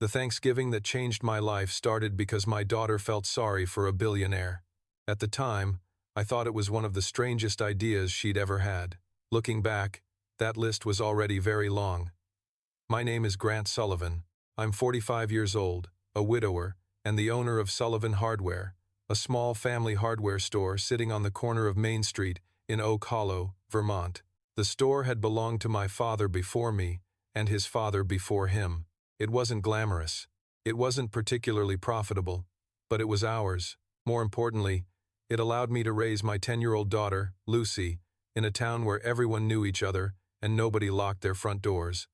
The Thanksgiving that changed my life started because my daughter felt sorry for a billionaire. At the time, I thought it was one of the strangest ideas she'd ever had. Looking back, that list was already very long. My name is Grant Sullivan. I'm 45 years old, a widower, and the owner of Sullivan Hardware, a small family hardware store sitting on the corner of Main Street in Oak Hollow, Vermont. The store had belonged to my father before me, and his father before him. It wasn't glamorous. It wasn't particularly profitable, but it was ours. More importantly, it allowed me to raise my 10-year-old daughter, Lucy, in a town where everyone knew each other and nobody locked their front doors.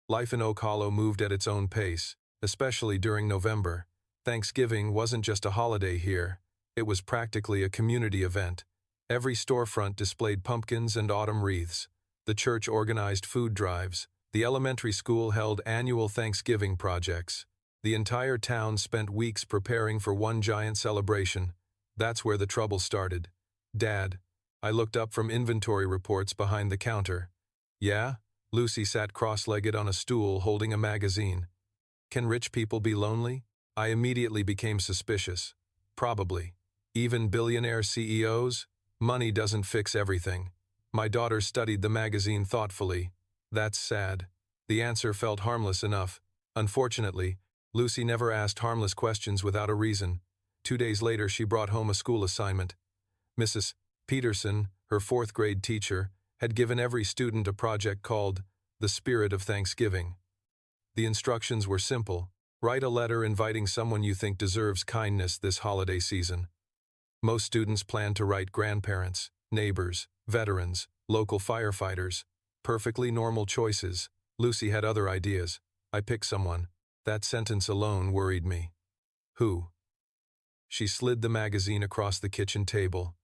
Life in Oak Hollow moved at its own pace, especially during November. Thanksgiving wasn't just a holiday here. It was practically a community event. Every storefront displayed pumpkins and autumn wreaths. The church organized food drives. The elementary school held annual Thanksgiving projects. The entire town spent weeks preparing for one giant celebration. That's where the trouble started. Dad, I looked up from inventory reports behind the counter. Yeah? Lucy sat cross-legged on a stool holding a magazine. Can rich people be lonely? I immediately became suspicious. Probably. Even billionaire CEOs? Money doesn't fix everything. My daughter studied the magazine thoughtfully. That's sad. The answer felt harmless enough. Unfortunately, Lucy never asked harmless questions without a reason. 2 days later, she brought home a school assignment. Mrs. Peterson, her fourth-grade teacher, had given every student a project called The Spirit of Thanksgiving. The instructions were simple. Write a letter inviting someone you think deserves kindness this holiday season. Most students planned to write grandparents, neighbors, veterans, local firefighters. Perfectly normal choices. Lucy had other ideas. I picked someone. That sentence alone worried me. Who? She slid the magazine across the kitchen table.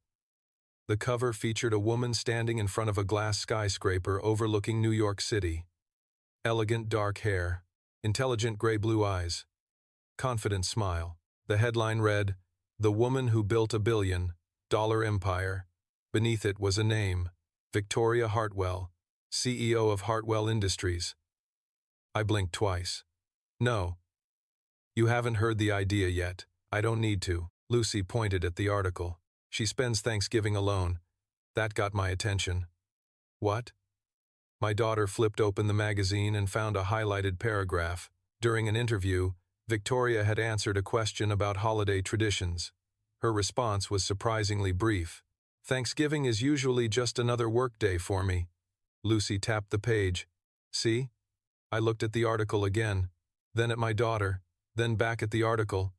The cover featured a woman standing in front of a glass skyscraper overlooking New York City. Elegant dark hair, intelligent gray-blue eyes, confident smile. The headline read, "The Woman Who Built a Billion-Dollar Empire." Beneath it was a name, Victoria Hartwell, CEO of Hartwell Industries. I blinked twice. No. You haven't heard the idea yet. I don't need to. Lucy pointed at the article. She spends Thanksgiving alone. That got my attention. What? My daughter flipped open the magazine and found a highlighted paragraph. During an interview, Victoria had answered a question about holiday traditions. Her response was surprisingly brief. Thanksgiving is usually just another work day for me. Lucy tapped the page. See? I looked at the article again, then at my daughter, then back at the article.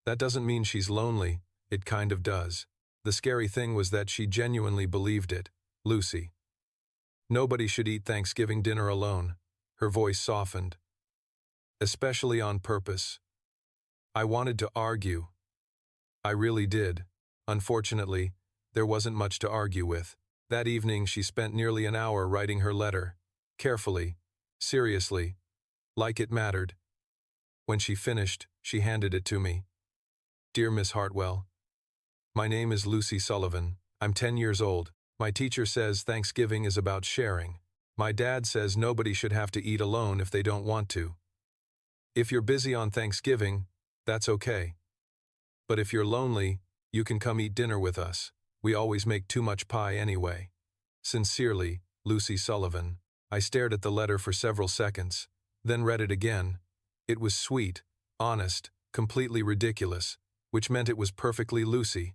That doesn't mean she's lonely. It kind of does. The scary thing was that she genuinely believed it. Lucy. Nobody should eat Thanksgiving dinner alone. Her voice softened. Especially on purpose. I wanted to argue. I really did. Unfortunately, there wasn't much to argue with. That evening she spent nearly an hour writing her letter. Carefully. Seriously. Like it mattered. When she finished, she handed it to me. Dear Miss Hartwell, my name is Lucy Sullivan. I'm 10 years old. My teacher says Thanksgiving is about sharing. My dad says nobody should have to eat alone if they don't want to. If you're busy on Thanksgiving, that's okay. But if you're lonely, you can come eat dinner with us. We always make too much pie anyway. Sincerely, Lucy Sullivan. I stared at the letter for several seconds, then read it again. It was sweet, honest, completely ridiculous, which meant it was perfectly Lucy.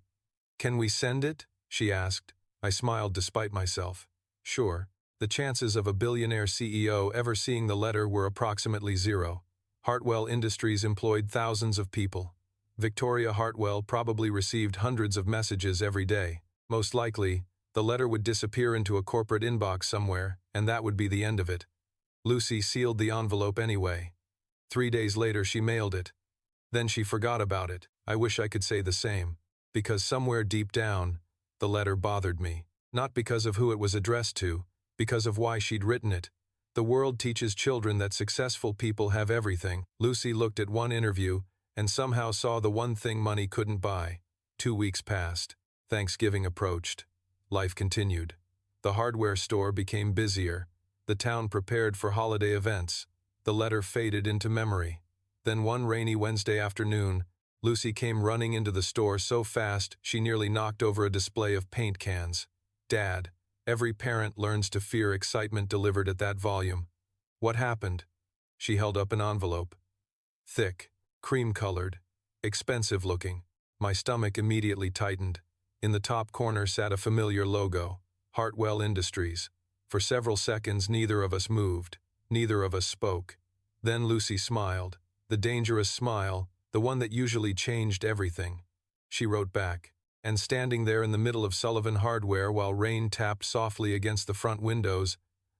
Can we send it? She asked. I smiled despite myself. Sure. The chances of a billionaire CEO ever seeing the letter were approximately zero. Hartwell Industries employed thousands of people. Victoria Hartwell probably received hundreds of messages every day. Most likely, the letter would disappear into a corporate inbox somewhere, and that would be the end of it. Lucy sealed the envelope anyway. 3 days later she mailed it. Then she forgot about it. I wish I could say the same. Because somewhere deep down, the letter bothered me. Not because of who it was addressed to, because of why she'd written it. The world teaches children that successful people have everything. Lucy looked at one interview and somehow saw the one thing money couldn't buy. 2 weeks passed. Thanksgiving approached. Life continued. The hardware store became busier. The town prepared for holiday events. The letter faded into memory. Then one rainy Wednesday afternoon, Lucy came running into the store so fast she nearly knocked over a display of paint cans. "Dad, every parent learns to fear excitement delivered at that volume. What happened?" She held up an envelope. Thick, cream-colored, expensive-looking. My stomach immediately tightened. In the top corner sat a familiar logo, Hartwell Industries. For several seconds neither of us moved. Neither of us spoke. Then Lucy smiled. The dangerous smile, the one that usually changed everything. She wrote back. "And standing there in the middle of Sullivan Hardware while rain tapped softly against the front windows,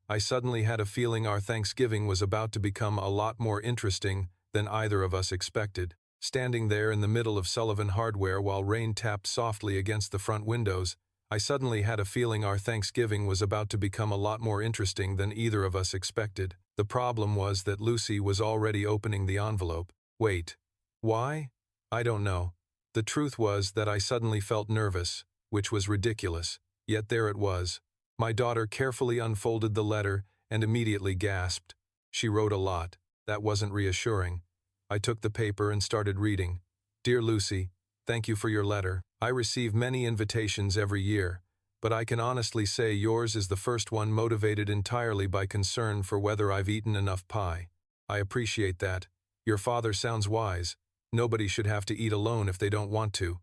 I suddenly had a feeling our Thanksgiving was about to become a lot more interesting than either of us expected." Standing there in the middle of Sullivan Hardware while rain tapped softly against the front windows, I suddenly had a feeling our Thanksgiving was about to become a lot more interesting than either of us expected. The problem was that Lucy was already opening the envelope. Wait. Why? I don't know. The truth was that I suddenly felt nervous, which was ridiculous. Yet there it was. My daughter carefully unfolded the letter and immediately gasped. She wrote a lot. That wasn't reassuring. I took the paper and started reading. "Dear Lucy, thank you for your letter. I receive many invitations every year, but I can honestly say yours is the first one motivated entirely by concern for whether I've eaten enough pie. I appreciate that. Your father sounds wise. Nobody should have to eat alone if they don't want to.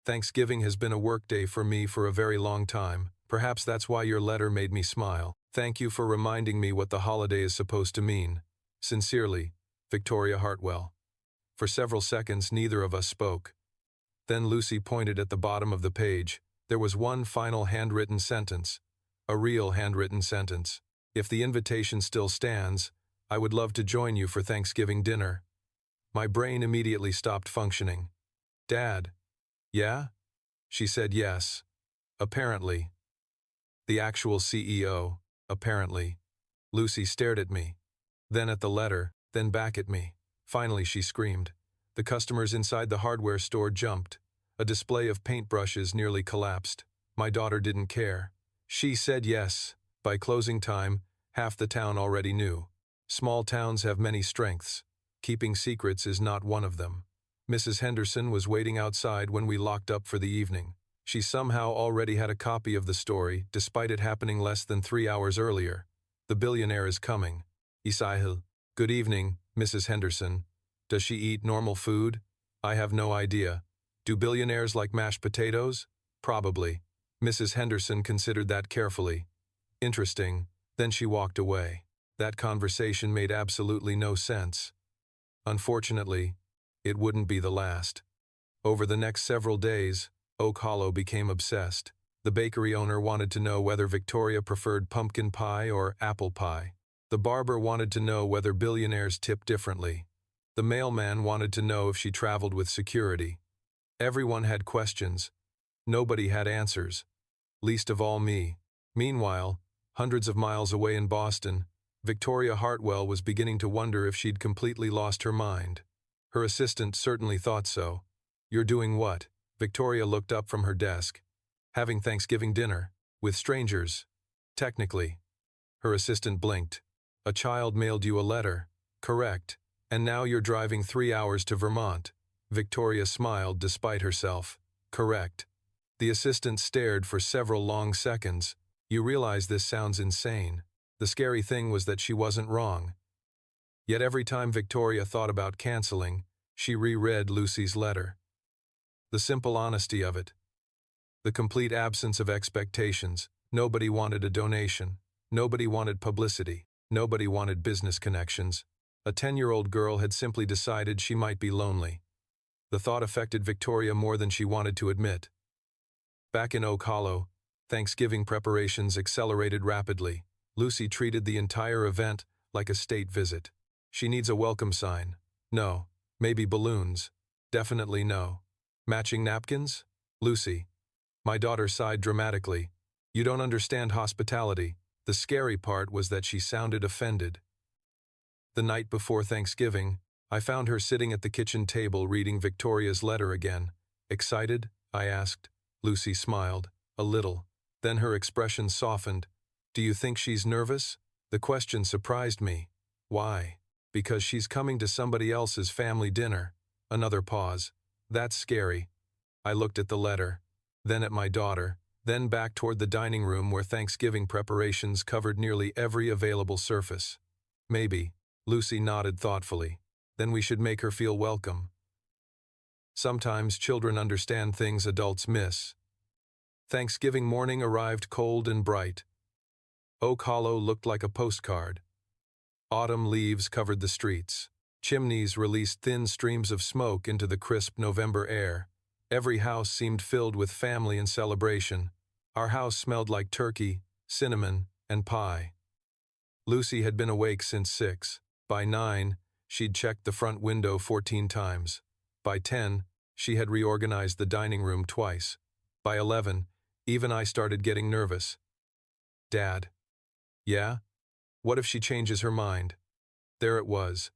Thanksgiving has been a work day for me for a very long time. Perhaps that's why your letter made me smile. Thank you for reminding me what the holiday is supposed to mean. Sincerely, Victoria Hartwell." For several seconds neither of us spoke. Then Lucy pointed at the bottom of the page. There was one final handwritten sentence. A real handwritten sentence. "If the invitation still stands, I would love to join you for Thanksgiving dinner." My brain immediately stopped functioning. "Dad." "Yeah?" She said yes. "Apparently." The actual CEO, apparently. Lucy stared at me, then at the letter, then back at me. Finally she screamed. The customers inside the hardware store jumped. A display of paintbrushes nearly collapsed. My daughter didn't care. She said yes. By closing time, half the town already knew. Small towns have many strengths. Keeping secrets is not one of them. Mrs. Henderson was waiting outside when we locked up for the evening. She somehow already had a copy of the story, despite it happening less than 3 hours earlier. "The billionaire is coming." Isahil. "Good evening, Mrs. Henderson. Does she eat normal food? I have no idea. Do billionaires like mashed potatoes? Probably." Mrs. Henderson considered that carefully. "Interesting." Then she walked away. That conversation made absolutely no sense. Unfortunately, it wouldn't be the last. Over the next several days, Oak Hollow became obsessed. The bakery owner wanted to know whether Victoria preferred pumpkin pie or apple pie. The barber wanted to know whether billionaires tip differently. The mailman wanted to know if she traveled with security. Everyone had questions. Nobody had answers. Least of all me. Meanwhile, hundreds of miles away in Boston, Victoria Hartwell was beginning to wonder if she'd completely lost her mind. Her assistant certainly thought so. "You're doing what?" Victoria looked up from her desk. "Having Thanksgiving dinner. With strangers. Technically." Her assistant blinked. "A child mailed you a letter." "Correct. And now you're driving 3 hours to Vermont." Victoria smiled despite herself. "Correct." The assistant stared for several long seconds. "You realize this sounds insane." The scary thing was that she wasn't wrong. Yet every time Victoria thought about canceling, she reread Lucy's letter. The simple honesty of it. The complete absence of expectations. Nobody wanted a donation. Nobody wanted publicity. Nobody wanted business connections. A 10-year-old girl had simply decided she might be lonely. The thought affected Victoria more than she wanted to admit. Back in Oak Hollow, Thanksgiving preparations accelerated rapidly. Lucy treated the entire event like a state visit. "She needs a welcome sign." "No." "Maybe balloons." "Definitely no." "Matching napkins?" "Lucy." My daughter sighed dramatically. "You don't understand hospitality." The scary part was that she sounded offended. The night before Thanksgiving, I found her sitting at the kitchen table reading Victoria's letter again. "Excited?" I asked. Lucy smiled. "A little." Then her expression softened. "Do you think she's nervous?" The question surprised me. "Why?" Because she's coming to somebody else's family dinner. Another pause. That's scary. I looked at the letter, then at my daughter, then back toward the dining room where Thanksgiving preparations covered nearly every available surface. Maybe, Lucy nodded thoughtfully. Then we should make her feel welcome. Sometimes children understand things adults miss. Thanksgiving morning arrived cold and bright. Oak Hollow looked like a postcard. Autumn leaves covered the streets. Chimneys released thin streams of smoke into the crisp November air. Every house seemed filled with family and celebration. Our house smelled like turkey, cinnamon, and pie. Lucy had been awake since 6. By 9, she'd checked the front window 14 times. By 10, she had reorganized the dining room twice. By 11, even I started getting nervous. Dad. Yeah? What if she changes her mind? There it was.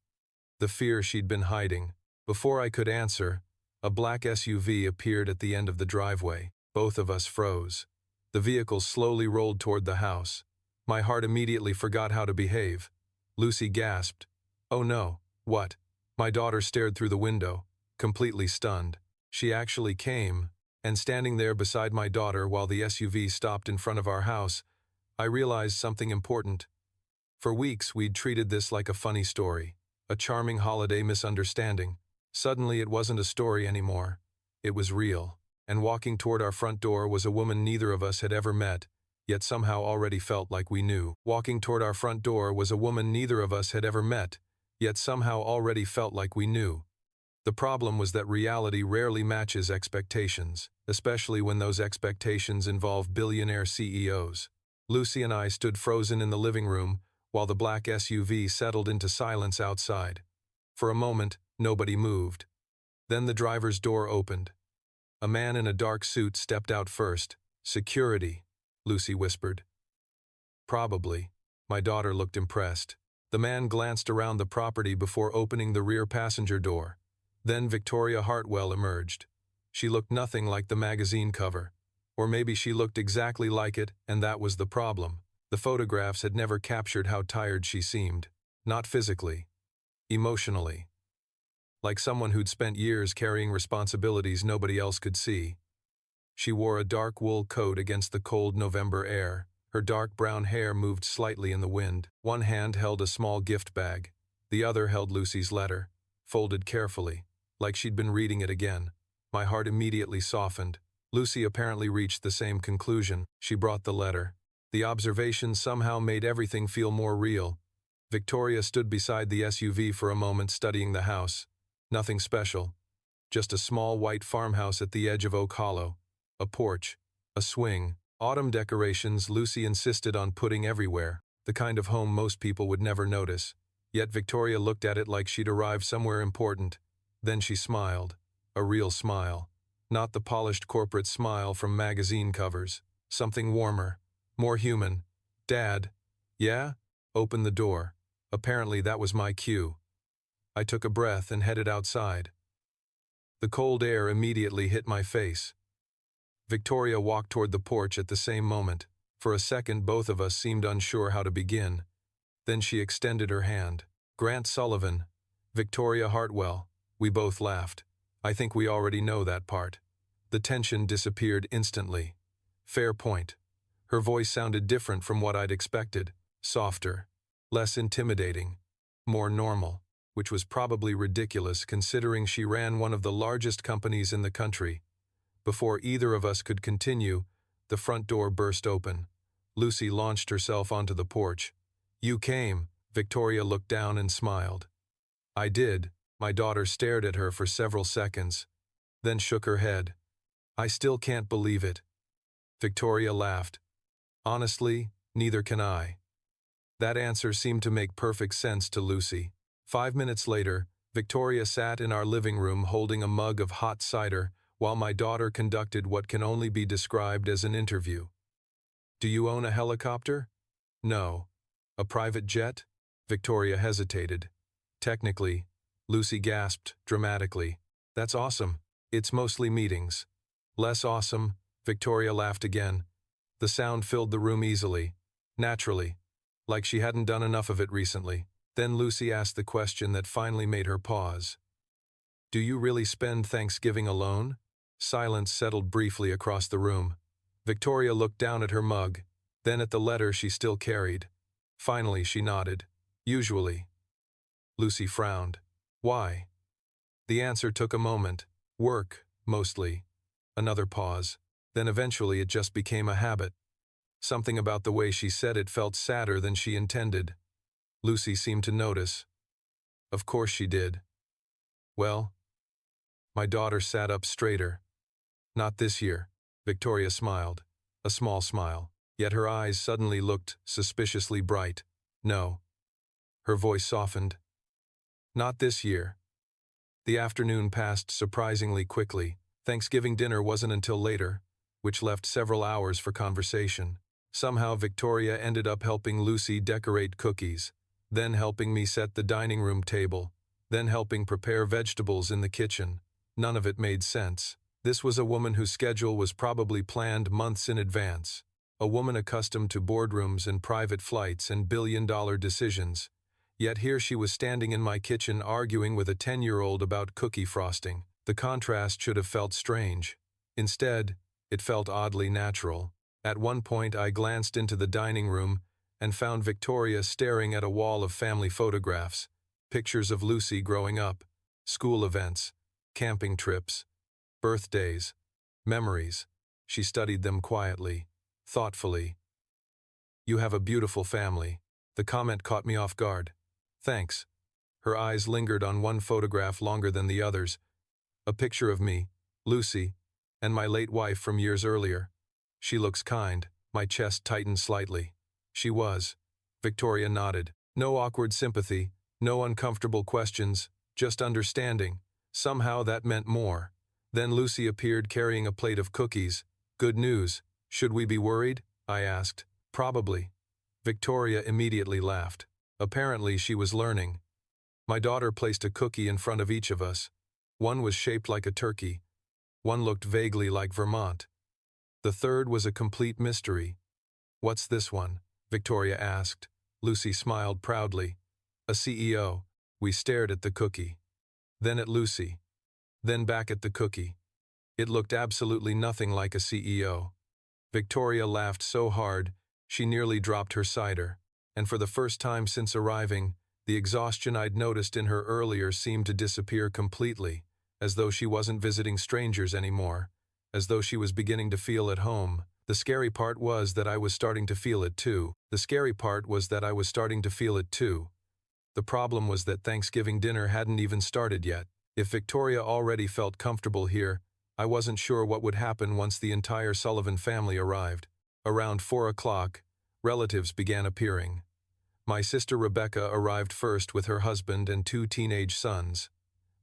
The fear she'd been hiding. Before I could answer, a black SUV appeared at the end of the driveway. Both of us froze. The vehicle slowly rolled toward the house. My heart immediately forgot how to behave. Lucy gasped. Oh no, what? My daughter stared through the window, completely stunned. She actually came, and standing there beside my daughter while the SUV stopped in front of our house, I realized something important. For weeks we'd treated this like a funny story, a charming holiday misunderstanding. Suddenly it wasn't a story anymore. It was real. And walking toward our front door was a woman neither of us had ever met, yet somehow already felt like we knew. Walking toward our front door was a woman neither of us had ever met, yet somehow already felt like we knew. The problem was that reality rarely matches expectations, especially when those expectations involve billionaire CEOs. Lucy and I stood frozen in the living room, while the black SUV settled into silence outside. For a moment, nobody moved. Then the driver's door opened. A man in a dark suit stepped out first. Security, Lucy whispered. Probably. My daughter looked impressed. The man glanced around the property before opening the rear passenger door. Then Victoria Hartwell emerged. She looked nothing like the magazine cover. Or maybe she looked exactly like it, and that was the problem. The photographs had never captured how tired she seemed. Not physically. Emotionally. Like someone who'd spent years carrying responsibilities nobody else could see. She wore a dark wool coat against the cold November air. Her dark brown hair moved slightly in the wind. One hand held a small gift bag. The other held Lucy's letter, folded carefully, like she'd been reading it again. My heart immediately softened. Lucy apparently reached the same conclusion. She brought the letter. The observation somehow made everything feel more real. Victoria stood beside the SUV for a moment studying the house. Nothing special. Just a small white farmhouse at the edge of Oak Hollow. A porch. A swing. Autumn decorations Lucy insisted on putting everywhere. The kind of home most people would never notice. Yet Victoria looked at it like she'd arrived somewhere important. Then she smiled. A real smile. Not the polished corporate smile from magazine covers. Something warmer. More human. Dad. Yeah? Open the door. Apparently that was my cue. I took a breath and headed outside. The cold air immediately hit my face. Victoria walked toward the porch at the same moment. For a second both of us seemed unsure how to begin. Then she extended her hand. Grant Sullivan. Victoria Hartwell. We both laughed. I think we already know that part. The tension disappeared instantly. Fair point. Her voice sounded different from what I'd expected. Softer. Less intimidating. More normal. Which was probably ridiculous considering she ran one of the largest companies in the country. Before either of us could continue, the front door burst open. Lucy launched herself onto the porch. You came. Victoria looked down and smiled. I did. My daughter stared at her for several seconds, then shook her head. I still can't believe it. Victoria laughed. Honestly, neither can I. That answer seemed to make perfect sense to Lucy. 5 minutes later, Victoria sat in our living room holding a mug of hot cider while my daughter conducted what can only be described as an interview. Do you own a helicopter? No. A private jet? Victoria hesitated. Technically, Lucy gasped dramatically. That's awesome. It's mostly meetings. Less awesome, Victoria laughed again. The sound filled the room easily, naturally, like she hadn't done enough of it recently. Then Lucy asked the question that finally made her pause. Do you really spend Thanksgiving alone? Silence settled briefly across the room. Victoria looked down at her mug, then at the letter she still carried. Finally, she nodded. Usually. Lucy frowned. Why? The answer took a moment. Work, mostly. Another pause. Then eventually it just became a habit. Something about the way she said it felt sadder than she intended. Lucy seemed to notice. Of course she did. Well? My daughter sat up straighter. Not this year. Victoria smiled. A small smile. Yet her eyes suddenly looked suspiciously bright. No. Her voice softened. Not this year. The afternoon passed surprisingly quickly. Thanksgiving dinner wasn't until later, which left several hours for conversation. Somehow Victoria ended up helping Lucy decorate cookies, then helping me set the dining room table, then helping prepare vegetables in the kitchen. None of it made sense. This was a woman whose schedule was probably planned months in advance. A woman accustomed to boardrooms and private flights and billion-dollar decisions. Yet here she was standing in my kitchen arguing with a 10-year-old about cookie frosting. The contrast should have felt strange. Instead, it felt oddly natural. At one point I glanced into the dining room and found Victoria staring at a wall of family photographs, pictures of Lucy growing up, school events, camping trips, birthdays, memories. She studied them quietly, thoughtfully. You have a beautiful family. The comment caught me off guard. Thanks. Her eyes lingered on one photograph longer than the others. A picture of me, Lucy, and my late wife from years earlier. She looks kind. My chest tightened slightly. She was. Victoria nodded. No awkward sympathy, no uncomfortable questions, just understanding. Somehow that meant more. Then Lucy appeared carrying a plate of cookies. Good news. Should we be worried? I asked. Probably. Victoria immediately laughed. Apparently she was learning. My daughter placed a cookie in front of each of us. One was shaped like a turkey. One looked vaguely like Vermont. The third was a complete mystery. What's this one? Victoria asked. Lucy smiled proudly. A CEO. We stared at the cookie. Then at Lucy. Then back at the cookie. It looked absolutely nothing like a CEO. Victoria laughed so hard, she nearly dropped her cider. And for the first time since arriving, the exhaustion I'd noticed in her earlier seemed to disappear completely, as though she wasn't visiting strangers anymore, as though she was beginning to feel at home. The scary part was that I was starting to feel it too. The problem was that Thanksgiving dinner hadn't even started yet. If Victoria already felt comfortable here, I wasn't sure what would happen once the entire Sullivan family arrived. Around 4 o'clock, relatives began appearing. My sister Rebecca arrived first with her husband and 2 teenage sons.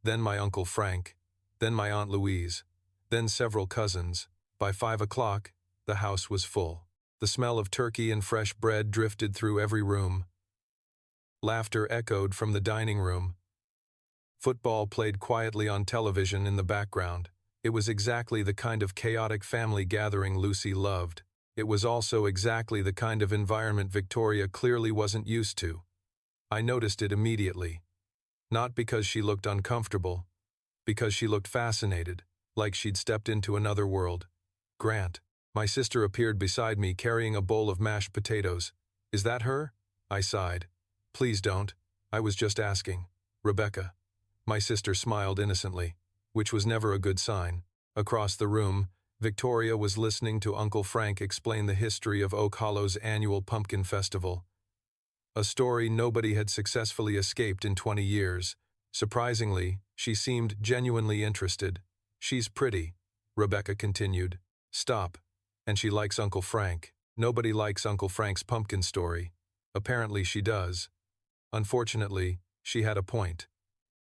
Then my Uncle Frank. Then my Aunt Louise. Then several cousins. By 5 o'clock, the house was full. The smell of turkey and fresh bread drifted through every room. Laughter echoed from the dining room. Football played quietly on television in the background. It was exactly the kind of chaotic family gathering Lucy loved. It was also exactly the kind of environment Victoria clearly wasn't used to. I noticed it immediately. Not because she looked uncomfortable, because she looked fascinated, like she'd stepped into another world. Grant. My sister appeared beside me carrying a bowl of mashed potatoes. Is that her? I sighed. Please don't. I was just asking. Rebecca. My sister smiled innocently, which was never a good sign. Across the room, Victoria was listening to Uncle Frank explain the history of Oak Hollow's annual pumpkin festival. A story nobody had successfully escaped in 20 years. Surprisingly, she seemed genuinely interested. She's pretty, Rebecca continued. Stop. And she likes Uncle Frank. Nobody likes Uncle Frank's pumpkin story. Apparently she does. Unfortunately, she had a point.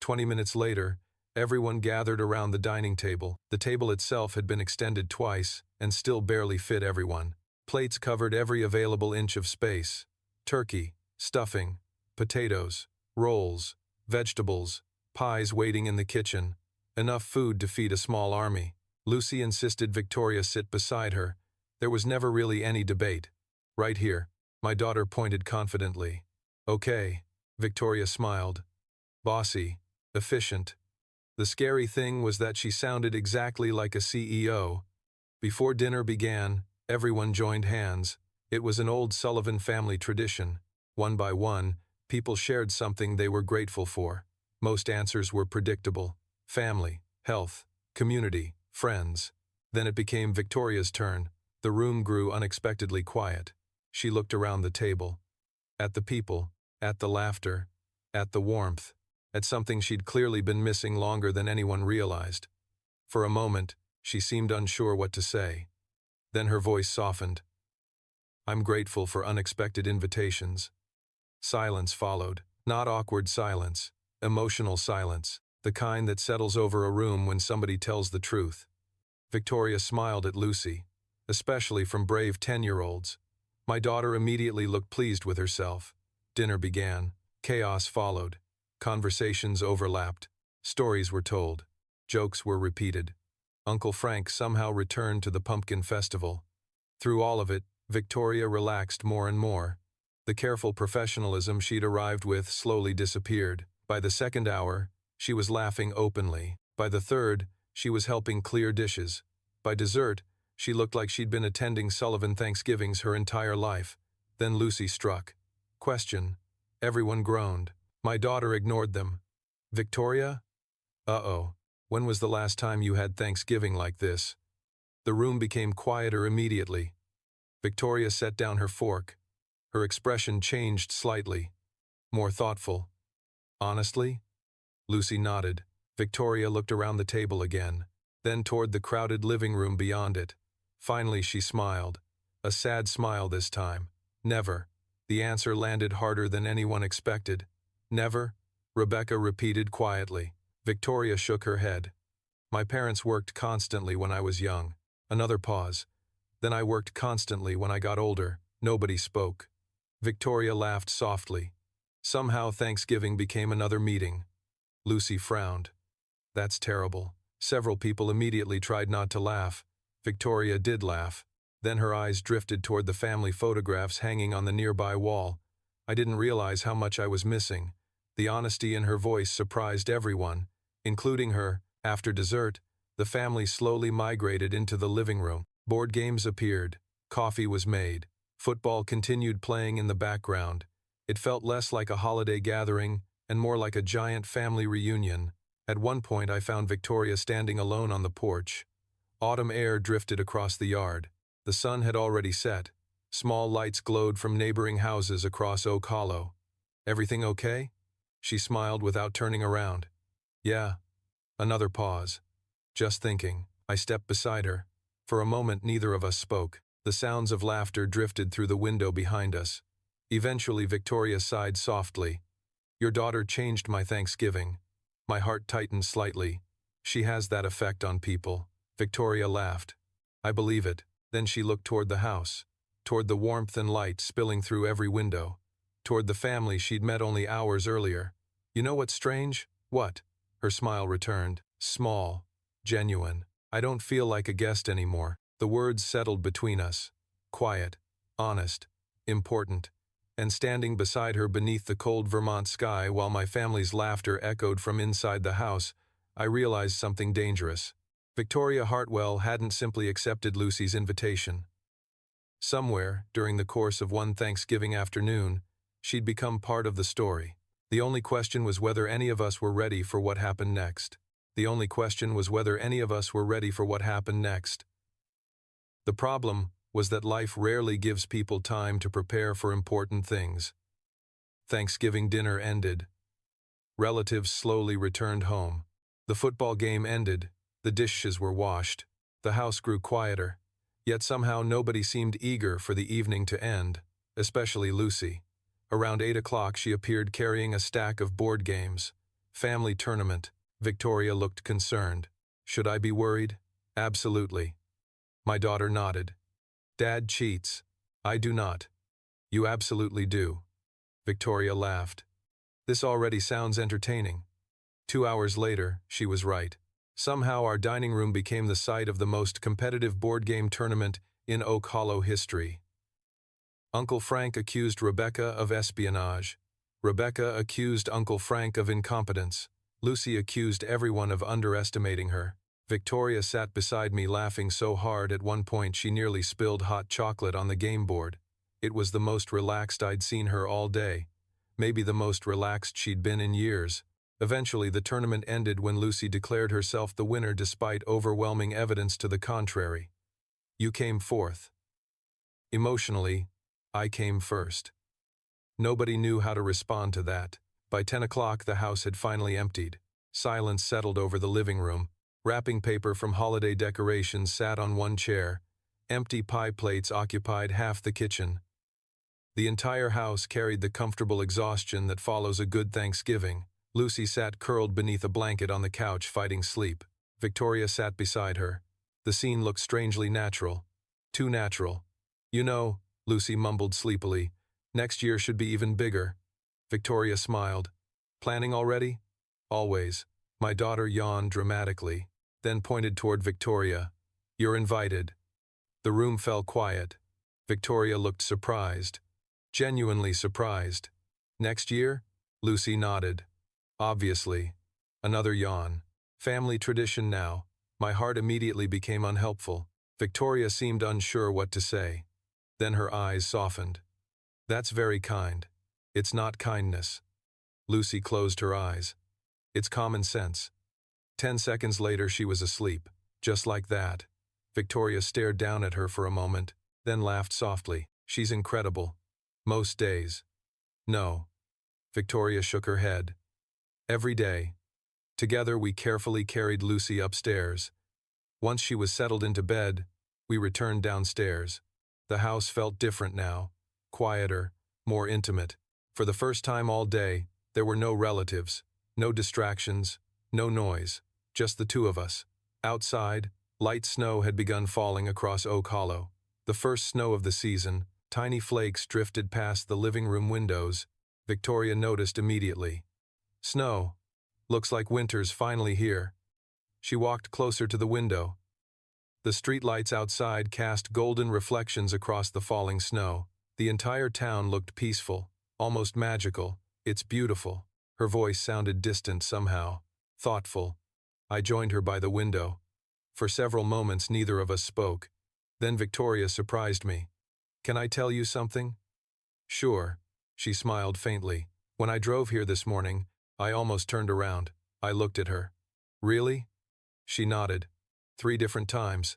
20 minutes later, everyone gathered around the dining table. The table itself had been extended twice and still barely fit everyone. Plates covered every available inch of space. Turkey, stuffing, potatoes, rolls, vegetables, pies waiting in the kitchen. Enough food to feed a small army. Lucy insisted Victoria sit beside her. There was never really any debate. Right here. My daughter pointed confidently. Okay. Victoria smiled. Bossy. Efficient. The scary thing was that she sounded exactly like a CEO. Before dinner began, everyone joined hands. It was an old Sullivan family tradition. One by one, people shared something they were grateful for. Most answers were predictable. Family, health, community, friends. Then it became Victoria's turn. The room grew unexpectedly quiet. She looked around the table. At the people, at the laughter, at the warmth, at something she'd clearly been missing longer than anyone realized. For a moment, she seemed unsure what to say. Then her voice softened. I'm grateful for unexpected invitations. Silence followed. Not awkward silence. Emotional silence. The kind that settles over a room when somebody tells the truth. Victoria smiled at Lucy, especially from brave 10-year-olds. My daughter immediately looked pleased with herself. Dinner began. Chaos followed. Conversations overlapped. Stories were told. Jokes were repeated. Uncle Frank somehow returned to the pumpkin festival. Through all of it, Victoria relaxed more and more. The careful professionalism she'd arrived with slowly disappeared. By the second hour, she was laughing openly. By the third, she was helping clear dishes. By dessert, she looked like she'd been attending Sullivan Thanksgivings her entire life. Then Lucy struck. Question. Everyone groaned. My daughter ignored them. Victoria? Uh-oh. When was the last time you had Thanksgiving like this? The room became quieter immediately. Victoria set down her fork. Her expression changed slightly. More thoughtful. Honestly? Lucy nodded. Victoria looked around the table again, then toward the crowded living room beyond it. Finally she smiled. A sad smile this time. Never. The answer landed harder than anyone expected. Never? Rebecca repeated quietly. Victoria shook her head. My parents worked constantly when I was young. Another pause. Then I worked constantly when I got older. Nobody spoke. Victoria laughed softly. Somehow Thanksgiving became another meeting. Lucy frowned. That's terrible. Several people immediately tried not to laugh. Victoria did laugh. Then her eyes drifted toward the family photographs hanging on the nearby wall. I didn't realize how much I was missing. The honesty in her voice surprised everyone, including her. After dessert, the family slowly migrated into the living room. Board games appeared. Coffee was made. Football continued playing in the background. It felt less like a holiday gathering and more like a giant family reunion. At one point I found Victoria standing alone on the porch. Autumn air drifted across the yard. The sun had already set. Small lights glowed from neighboring houses across Oak Hollow. Everything okay? She smiled without turning around. Yeah. Another pause. Just thinking. I stepped beside her. For a moment neither of us spoke. The sounds of laughter drifted through the window behind us. Eventually Victoria sighed softly. Your daughter changed my Thanksgiving. My heart tightened slightly. She has that effect on people. Victoria laughed. I believe it. Then she looked toward the house, toward the warmth and light spilling through every window, toward the family she'd met only hours earlier. You know what's strange? What? Her smile returned. Small. Genuine. I don't feel like a guest anymore. The words settled between us. Quiet. Honest. Important. And standing beside her beneath the cold Vermont sky while my family's laughter echoed from inside the house, I realized something dangerous. Victoria Hartwell hadn't simply accepted Lucy's invitation. Somewhere, during the course of one Thanksgiving afternoon, she'd become part of the story. The only question was whether any of us were ready for what happened next. The only question was whether any of us were ready for what happened next. The problem was that life rarely gives people time to prepare for important things. Thanksgiving dinner ended. Relatives slowly returned home. The football game ended. The dishes were washed. The house grew quieter. Yet somehow nobody seemed eager for the evening to end, especially Lucy. Around 8 o'clock she appeared carrying a stack of board games. Family tournament. Victoria looked concerned. Should I be worried? Absolutely. My daughter nodded. Dad cheats. I do not. You absolutely do. Victoria laughed. This already sounds entertaining. 2 hours later, she was right. Somehow our dining room became the site of the most competitive board game tournament in Oak Hollow history. Uncle Frank accused Rebecca of espionage. Rebecca accused Uncle Frank of incompetence. Lucy accused everyone of underestimating her. Victoria sat beside me laughing so hard at one point she nearly spilled hot chocolate on the game board. It was the most relaxed I'd seen her all day. Maybe the most relaxed she'd been in years. Eventually, the tournament ended when Lucy declared herself the winner despite overwhelming evidence to the contrary. You came fourth. Emotionally, I came first. Nobody knew how to respond to that. By 10 o'clock, the house had finally emptied. Silence settled over the living room. Wrapping paper from holiday decorations sat on one chair. Empty pie plates occupied half the kitchen. The entire house carried the comfortable exhaustion that follows a good Thanksgiving. Lucy sat curled beneath a blanket on the couch fighting sleep. Victoria sat beside her. The scene looked strangely natural. Too natural. You know, Lucy mumbled sleepily, next year should be even bigger. Victoria smiled. Planning already? Always. My daughter yawned dramatically, then pointed toward Victoria. You're invited. The room fell quiet. Victoria looked surprised. Genuinely surprised. Next year? Lucy nodded. Obviously. Another yawn. Family tradition now. My heart immediately became unhelpful. Victoria seemed unsure what to say. Then her eyes softened. That's very kind. It's not kindness. Lucy closed her eyes. It's common sense. 10 seconds later she was asleep. Just like that. Victoria stared down at her for a moment, then laughed softly. She's incredible. Most days. No. Victoria shook her head. Every day. Together we carefully carried Lucy upstairs. Once she was settled into bed, we returned downstairs. The house felt different now. Quieter, more intimate. For the first time all day, there were no relatives, no distractions, no noise, just the two of us. Outside, light snow had begun falling across Oak Hollow. The first snow of the season, tiny flakes drifted past the living room windows. Victoria noticed immediately. Snow. Looks like winter's finally here. She walked closer to the window. The streetlights outside cast golden reflections across the falling snow. The entire town looked peaceful, almost magical. It's beautiful. Her voice sounded distant somehow, thoughtful. I joined her by the window. For several moments neither of us spoke. Then Victoria surprised me. Can I tell you something? Sure. She smiled faintly. When I drove here this morning, I almost turned around. I looked at her. Really? She nodded. 3 different times.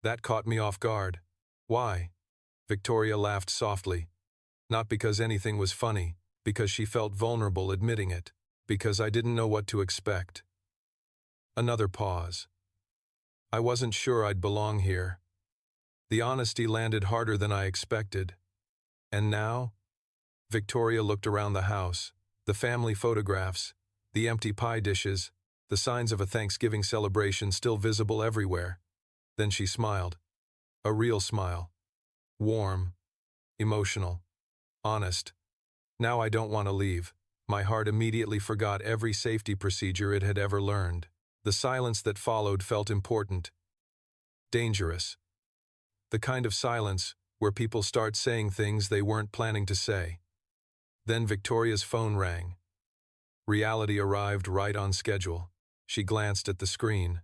That caught me off guard. Why? Victoria laughed softly. Not because anything was funny, because she felt vulnerable admitting it, because I didn't know what to expect. Another pause. I wasn't sure I'd belong here. The honesty landed harder than I expected. And now? Victoria looked around the house, the family photographs, the empty pie dishes, the signs of a Thanksgiving celebration still visible everywhere. Then she smiled. A real smile. Warm. Emotional. Honest. Now I don't want to leave. My heart immediately forgot every safety procedure it had ever learned. The silence that followed felt important. Dangerous. The kind of silence where people start saying things they weren't planning to say. Then Victoria's phone rang. Reality arrived right on schedule. She glanced at the screen.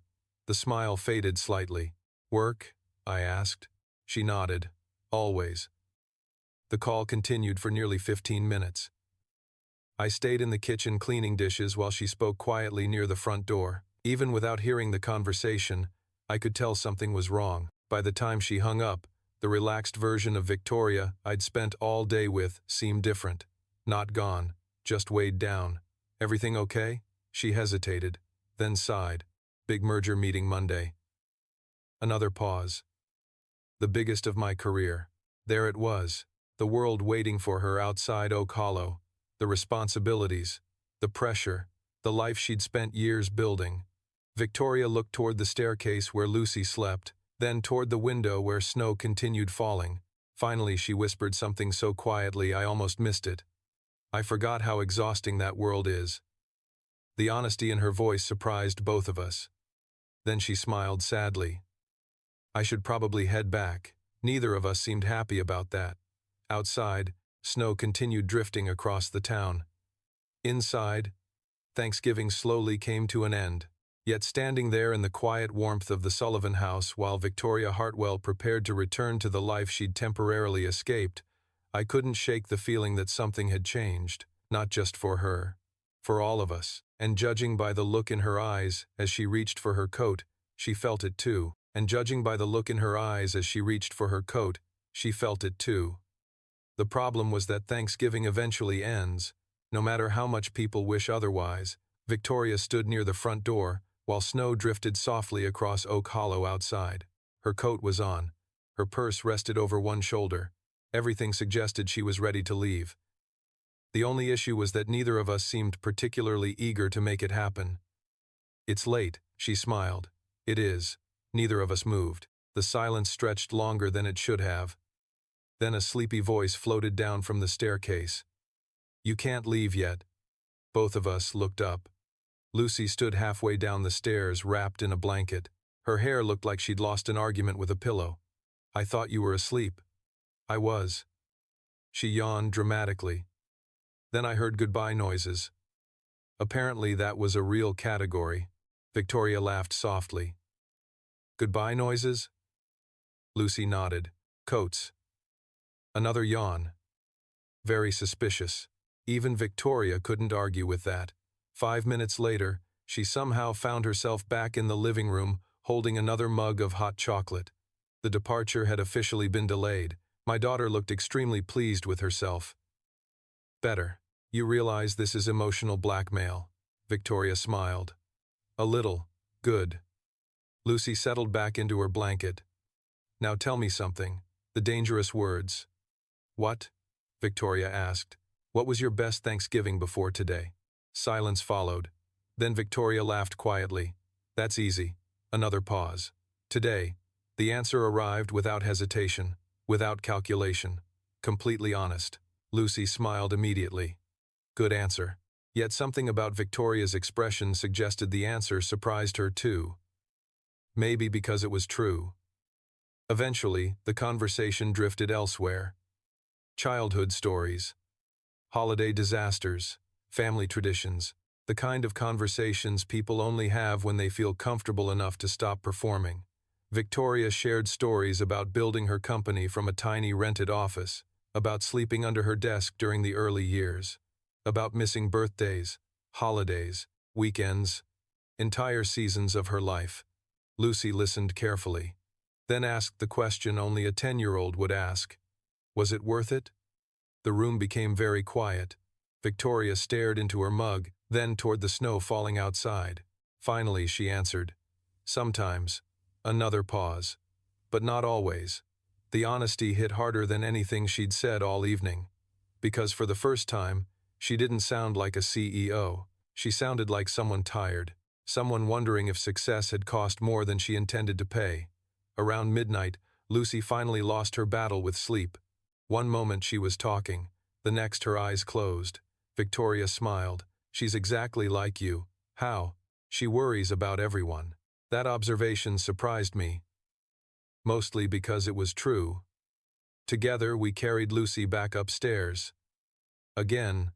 The smile faded slightly. Work? I asked. She nodded. Always. The call continued for nearly 15 minutes. I stayed in the kitchen cleaning dishes while she spoke quietly near the front door. Even without hearing the conversation, I could tell something was wrong. By the time she hung up, the relaxed version of Victoria I'd spent all day with seemed different. Not gone, just weighed down. Everything okay? She hesitated, then sighed. Big merger meeting Monday. Another pause. The biggest of my career. There it was, the world waiting for her outside Oak Hollow. The responsibilities, the pressure, the life she'd spent years building. Victoria looked toward the staircase where Lucy slept, then toward the window where snow continued falling. Finally she whispered something so quietly I almost missed it. I forgot how exhausting that world is. The honesty in her voice surprised both of us. Then she smiled sadly. I should probably head back. Neither of us seemed happy about that. Outside, snow continued drifting across the town. Inside, Thanksgiving slowly came to an end. Yet standing there in the quiet warmth of the Sullivan house while Victoria Hartwell prepared to return to the life she'd temporarily escaped, I couldn't shake the feeling that something had changed, not just for her, for all of us. And judging by the look in her eyes as she reached for her coat, she felt it too. And judging by the look in her eyes as she reached for her coat, she felt it too. The problem was that Thanksgiving eventually ends, no matter how much people wish otherwise. Victoria stood near the front door, while snow drifted softly across Oak Hollow outside. Her coat was on. Her purse rested over one shoulder. Everything suggested she was ready to leave. The only issue was that neither of us seemed particularly eager to make it happen. "It's late," she smiled. "It is." Neither of us moved. The silence stretched longer than it should have. Then a sleepy voice floated down from the staircase. "You can't leave yet." Both of us looked up. Lucy stood halfway down the stairs, wrapped in a blanket. Her hair looked like she'd lost an argument with a pillow. "I thought you were asleep." "I was." She yawned dramatically. Then I heard goodbye noises. Apparently that was a real category. Victoria laughed softly. "Goodbye noises?" Lucy nodded. "Coats." Another yawn. Very suspicious. Even Victoria couldn't argue with that. 5 minutes later, she somehow found herself back in the living room, holding another mug of hot chocolate. The departure had officially been delayed. My daughter looked extremely pleased with herself. "Better. You realize this is emotional blackmail." Victoria smiled. "A little. Good." Lucy settled back into her blanket. "Now tell me something. The dangerous words." "What?" Victoria asked. "What was your best Thanksgiving before today?" Silence followed. Then Victoria laughed quietly. "That's easy." Another pause. "Today." The answer arrived without hesitation, without calculation. Completely honest. Lucy smiled immediately. Good answer. Yet something about Victoria's expression suggested the answer surprised her too. Maybe because it was true. Eventually, the conversation drifted elsewhere. Childhood stories. Holiday disasters. Family traditions. The kind of conversations people only have when they feel comfortable enough to stop performing. Victoria shared stories about building her company from a tiny rented office, about sleeping under her desk during the early years, about missing birthdays, holidays, weekends, entire seasons of her life. Lucy listened carefully, then asked the question only a 10-year-old would ask. Was it worth it? The room became very quiet. Victoria stared into her mug, then toward the snow falling outside. Finally, she answered, "Sometimes." Another pause. But not always. The honesty hit harder than anything she'd said all evening. Because for the first time, she didn't sound like a CEO. She sounded like someone tired. Someone wondering if success had cost more than she intended to pay. Around midnight, Lucy finally lost her battle with sleep. One moment she was talking, the next her eyes closed. Victoria smiled. "She's exactly like you." "How?" "She worries about everyone." That observation surprised me. Mostly because it was true. Together we carried Lucy back upstairs. Again.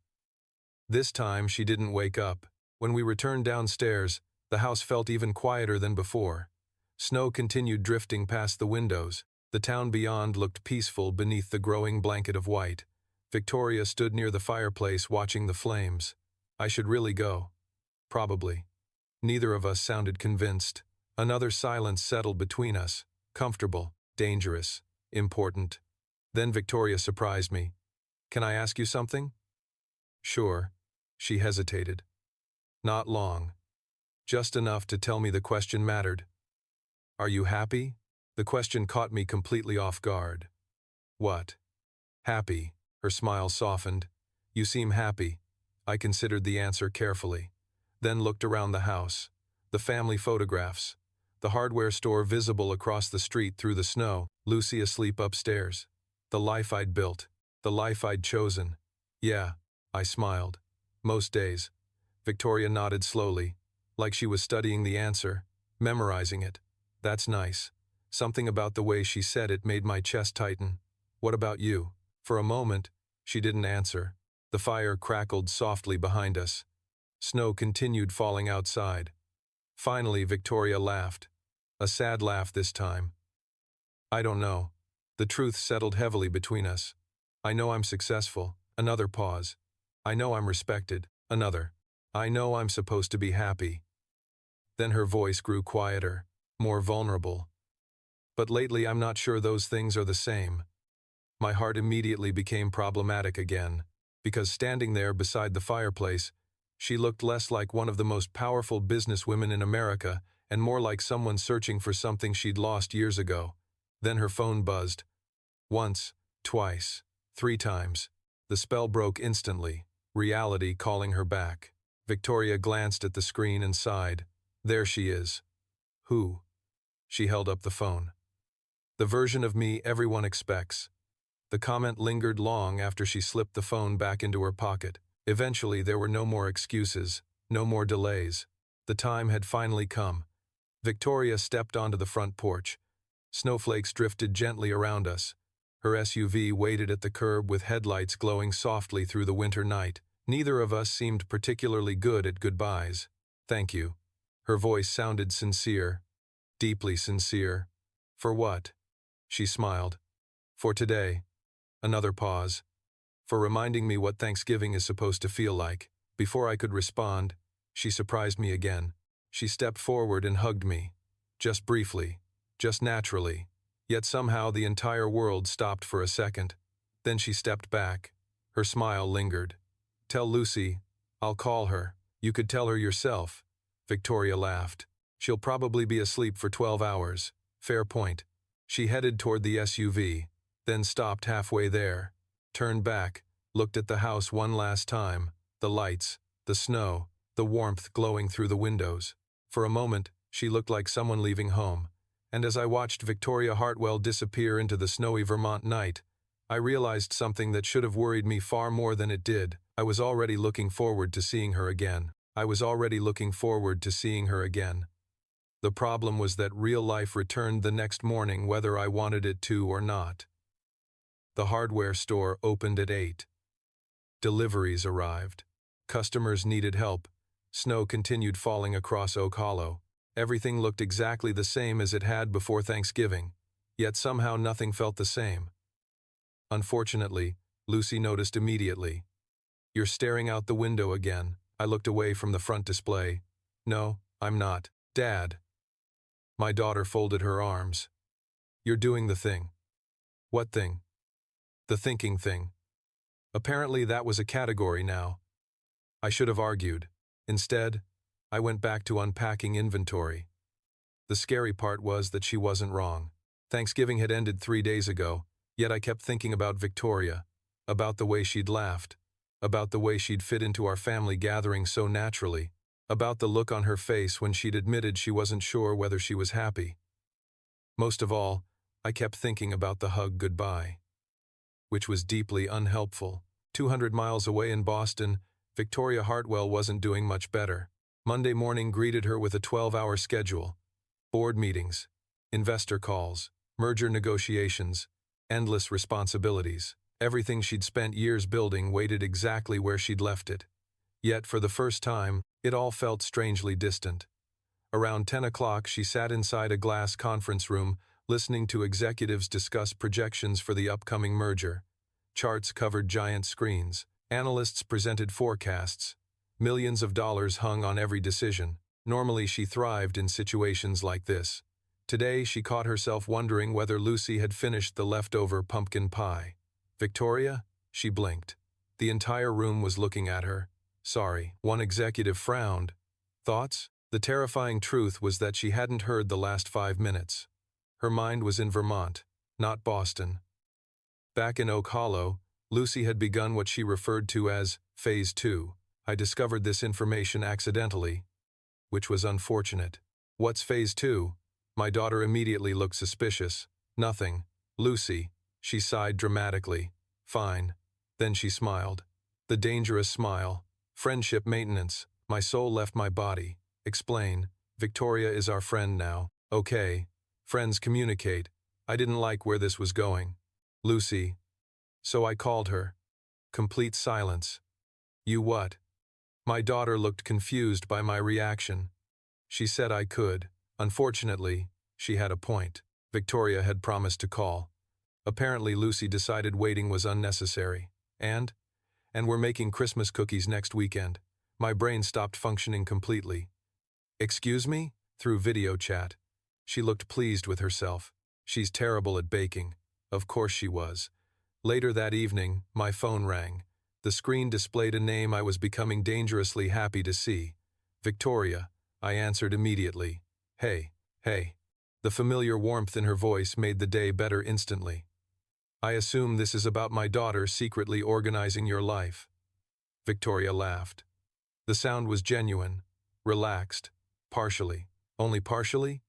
This time she didn't wake up. When we returned downstairs, the house felt even quieter than before. Snow continued drifting past the windows. The town beyond looked peaceful beneath the growing blanket of white. Victoria stood near the fireplace watching the flames. I should really go. Probably. Neither of us sounded convinced. Another silence settled between us. Comfortable, dangerous, important. Then Victoria surprised me. "Can I ask you something?" "Sure." She hesitated. Not long. Just enough to tell me the question mattered. "Are you happy?" The question caught me completely off guard. "What?" "Happy." Her smile softened. "You seem happy." I considered the answer carefully, then looked around the house. The family photographs. The hardware store visible across the street through the snow. Lucy asleep upstairs. The life I'd built. The life I'd chosen. "Yeah," I smiled. "Most days." Victoria nodded slowly, like she was studying the answer, memorizing it. "That's nice." Something about the way she said it made my chest tighten. "What about you?" For a moment, she didn't answer. The fire crackled softly behind us. Snow continued falling outside. Finally, Victoria laughed. A sad laugh this time. I don't know. The truth settled heavily between us. I know I'm successful. Another pause. I know I'm respected. Another. I know I'm supposed to be happy. Then her voice grew quieter, more vulnerable. But lately I'm not sure those things are the same. My heart immediately became problematic again, because standing there beside the fireplace, she looked less like one of the most powerful businesswomen in America and more like someone searching for something she'd lost years ago. Then her phone buzzed. Once, twice, 3 times. The spell broke instantly, reality calling her back. Victoria glanced at the screen and sighed. There she is. Who? She held up the phone. The version of me everyone expects. The comment lingered long after she slipped the phone back into her pocket. Eventually, there were no more excuses, no more delays. The time had finally come. Victoria stepped onto the front porch. Snowflakes drifted gently around us. Her SUV waited at the curb with headlights glowing softly through the winter night. Neither of us seemed particularly good at goodbyes. Thank you. Her voice sounded sincere, deeply sincere. For what? She smiled. For today. Another pause. For reminding me what Thanksgiving is supposed to feel like. Before I could respond, she surprised me again. She stepped forward and hugged me. Just briefly, just naturally. Yet somehow the entire world stopped for a second. Then she stepped back. Her smile lingered. Tell Lucy, I'll call her. You could tell her yourself. Victoria laughed. She'll probably be asleep for 12 hours. Fair point. She headed toward the SUV, then stopped halfway there, turned back, looked at the house one last time, the lights, the snow, the warmth glowing through the windows. For a moment, she looked like someone leaving home, and as I watched Victoria Hartwell disappear into the snowy Vermont night, I realized something that should have worried me far more than it did. I was already looking forward to seeing her again. The problem was that real life returned the next morning whether I wanted it to or not. The hardware store opened at 8. Deliveries arrived. Customers needed help. Snow continued falling across Oak Hollow. Everything looked exactly the same as it had before Thanksgiving, yet somehow nothing felt the same. Unfortunately, Lucy noticed immediately. You're staring out the window again. I looked away from the front display. No, I'm not. Dad. My daughter folded her arms. You're doing the thing. What thing? The thinking thing. Apparently that was a category now. I should have argued. Instead, I went back to unpacking inventory. The scary part was that she wasn't wrong. Thanksgiving had ended 3 days ago, yet I kept thinking about Victoria, about the way she'd laughed, about the way she'd fit into our family gathering so naturally, about the look on her face when she'd admitted she wasn't sure whether she was happy. Most of all, I kept thinking about the hug goodbye, which was deeply unhelpful. 200 miles away in Boston, Victoria Hartwell wasn't doing much better. Monday morning greeted her with a 12-hour schedule. Board meetings, investor calls, merger negotiations, endless responsibilities. Everything she'd spent years building waited exactly where she'd left it. Yet, for the first time, it all felt strangely distant. Around 10 o'clock, she sat inside a glass conference room, listening to executives discuss projections for the upcoming merger. Charts covered giant screens. Analysts presented forecasts. Millions of dollars hung on every decision. Normally, she thrived in situations like this. Today, she caught herself wondering whether Lucy had finished the leftover pumpkin pie. Victoria? She blinked. The entire room was looking at her. Sorry. One executive frowned. Thoughts? The terrifying truth was that she hadn't heard the last 5 minutes. Her mind was in Vermont, not Boston. Back in Oak Hollow, Lucy had begun what she referred to as Phase 2. I discovered this information accidentally, which was unfortunate. What's Phase 2? My daughter immediately looked suspicious. Nothing. Lucy. She sighed dramatically. Fine. Then she smiled. The dangerous smile. Friendship maintenance. My soul left my body. Explain. Victoria is our friend now. Okay. Friends communicate. I didn't like where this was going. Lucy. So I called her. Complete silence. You what? My daughter looked confused by my reaction. She said I could. Unfortunately, she had a point. Victoria had promised to call. Apparently Lucy decided waiting was unnecessary. And we're making Christmas cookies next weekend. My brain stopped functioning completely. Excuse me? Through video chat. She looked pleased with herself. She's terrible at baking. Of course she was. Later that evening, my phone rang. The screen displayed a name I was becoming dangerously happy to see. Victoria. I answered immediately. Hey. The familiar warmth in her voice made the day better instantly. I assume this is about my daughter secretly organizing your life. Victoria laughed. The sound was genuine, relaxed, partially. Only partially?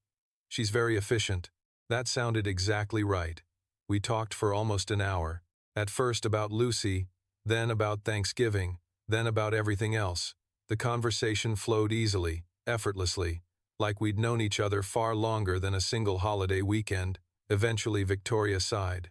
She's very efficient. That sounded exactly right. We talked for almost an hour. At first about Lucy, then about Thanksgiving, then about everything else. The conversation flowed easily, effortlessly, like we'd known each other far longer than a single holiday weekend. Eventually Victoria sighed.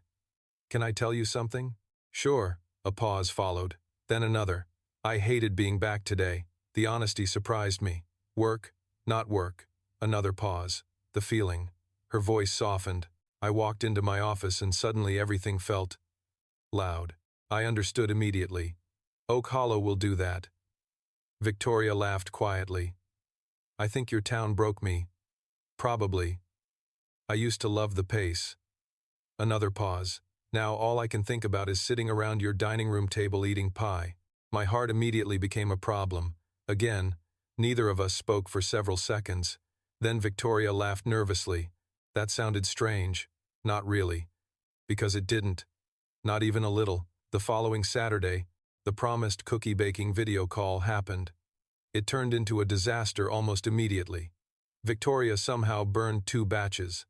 Can I tell you something? Sure. A pause followed, then another. I hated being back today. The honesty surprised me. Work, not work. Another pause. The feeling. Her voice softened. I walked into my office and suddenly everything felt loud. I understood immediately. Oak Hollow will do that. Victoria laughed quietly. I think your town broke me. Probably. I used to love the pace. Another pause. Now all I can think about is sitting around your dining room table eating pie. My heart immediately became a problem. Again, neither of us spoke for several seconds. Then Victoria laughed nervously. That sounded strange. Not really. Because it didn't. Not even a little. The following Saturday, the promised cookie baking video call happened. It turned into a disaster almost immediately. Victoria somehow burned 2 batches.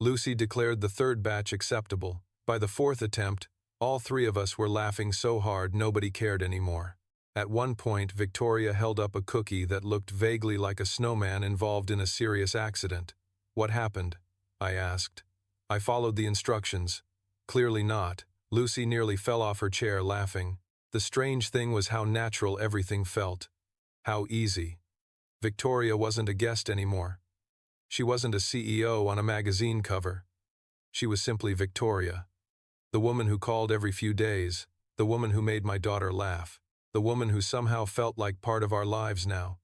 Lucy declared the 3rd batch acceptable. By the 4th attempt, all 3 of us were laughing so hard nobody cared anymore. At one point, Victoria held up a cookie that looked vaguely like a snowman involved in a serious accident. What happened? I asked. I followed the instructions. Clearly not. Lucy nearly fell off her chair laughing. The strange thing was how natural everything felt. How easy. Victoria wasn't a guest anymore. She wasn't a CEO on a magazine cover. She was simply Victoria. The woman who called every few days. The woman who made my daughter laugh. The woman who somehow felt like part of our lives now.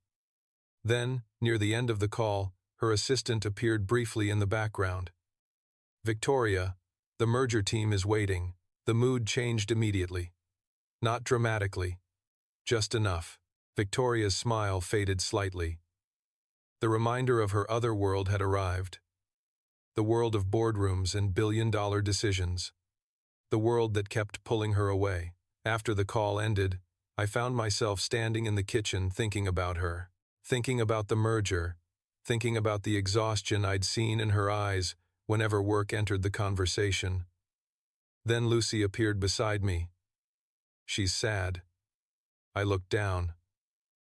Then, near the end of the call, her assistant appeared briefly in the background. Victoria, the merger team is waiting. The mood changed immediately. Not dramatically. Just enough. Victoria's smile faded slightly. The reminder of her other world had arrived. The world of boardrooms and billion-dollar decisions. The world that kept pulling her away. After the call ended, I found myself standing in the kitchen thinking about her. Thinking about the merger. Thinking about the exhaustion I'd seen in her eyes whenever work entered the conversation. Then Lucy appeared beside me. She's sad. I looked down.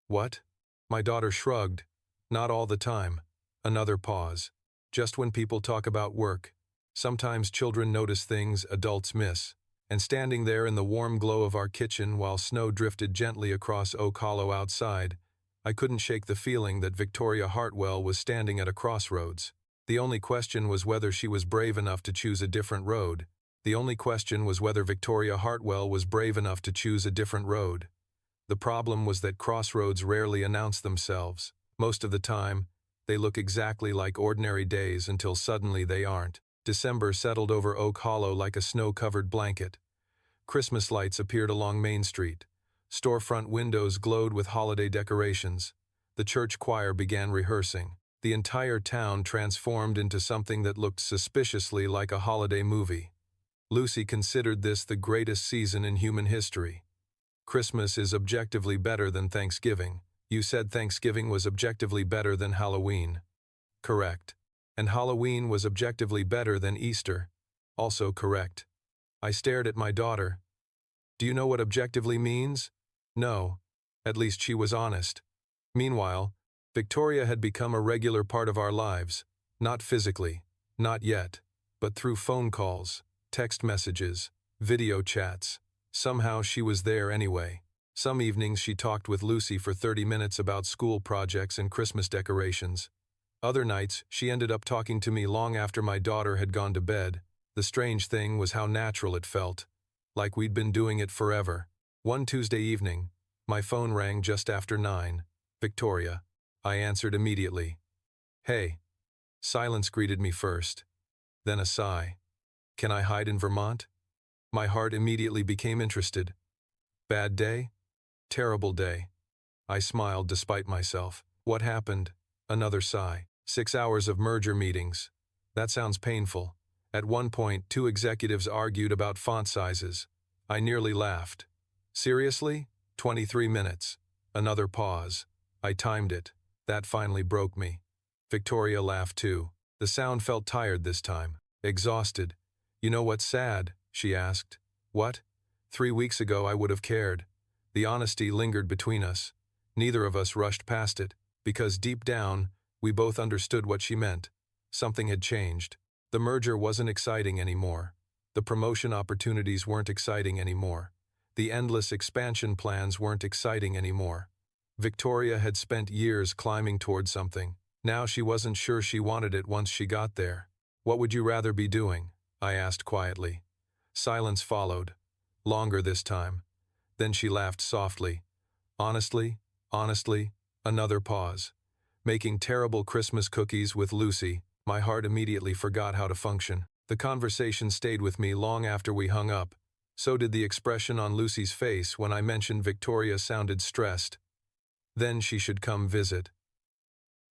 What? My daughter shrugged. Not all the time. Another pause. Just when people talk about work. Sometimes children notice things adults miss. And standing there in the warm glow of our kitchen while snow drifted gently across Oak Hollow outside, I couldn't shake the feeling that Victoria Hartwell was standing at a crossroads. The only question was whether she was brave enough to choose a different road. The only question was whether Victoria Hartwell was brave enough to choose a different road. The problem was that crossroads rarely announce themselves. Most of the time, they look exactly like ordinary days until suddenly they aren't. December settled over Oak Hollow like a snow-covered blanket. Christmas lights appeared along Main Street. Storefront windows glowed with holiday decorations. The church choir began rehearsing. The entire town transformed into something that looked suspiciously like a holiday movie. Lucy considered this the greatest season in human history. Christmas is objectively better than Thanksgiving. You said Thanksgiving was objectively better than Halloween. Correct. And Halloween was objectively better than Easter. Also correct. I stared at my daughter. Do you know what objectively means? No. At least she was honest. Meanwhile, Victoria had become a regular part of our lives. Not physically. Not yet. But through phone calls, text messages, video chats. Somehow she was there anyway. Some evenings she talked with Lucy for 30 minutes about school projects and Christmas decorations. Other nights, she ended up talking to me long after my daughter had gone to bed. The strange thing was how natural it felt, like we'd been doing it forever. One Tuesday evening, my phone rang just after 9. Victoria. I answered immediately. Hey. Silence greeted me first. Then a sigh. Can I hide in Vermont? My heart immediately became interested. Bad day? Terrible day. I smiled despite myself. What happened? Another sigh. 6 hours of merger meetings. That sounds painful. At one point, 2 executives argued about font sizes. I nearly laughed. Seriously? 23 minutes. Another pause. I timed it. That finally broke me. Victoria laughed too. The sound felt tired this time. Exhausted. You know what's sad? She asked. What? 3 weeks ago I would have cared. The honesty lingered between us. Neither of us rushed past it, because deep down, we both understood what she meant. Something had changed. The merger wasn't exciting anymore. The promotion opportunities weren't exciting anymore. The endless expansion plans weren't exciting anymore. Victoria had spent years climbing toward something. Now she wasn't sure she wanted it once she got there. What would you rather be doing? I asked quietly. Silence followed. Longer this time. Then she laughed softly. Honestly, another pause. Making terrible Christmas cookies with Lucy, my heart immediately forgot how to function. The conversation stayed with me long after we hung up. So did the expression on Lucy's face when I mentioned Victoria sounded stressed. Then she should come visit.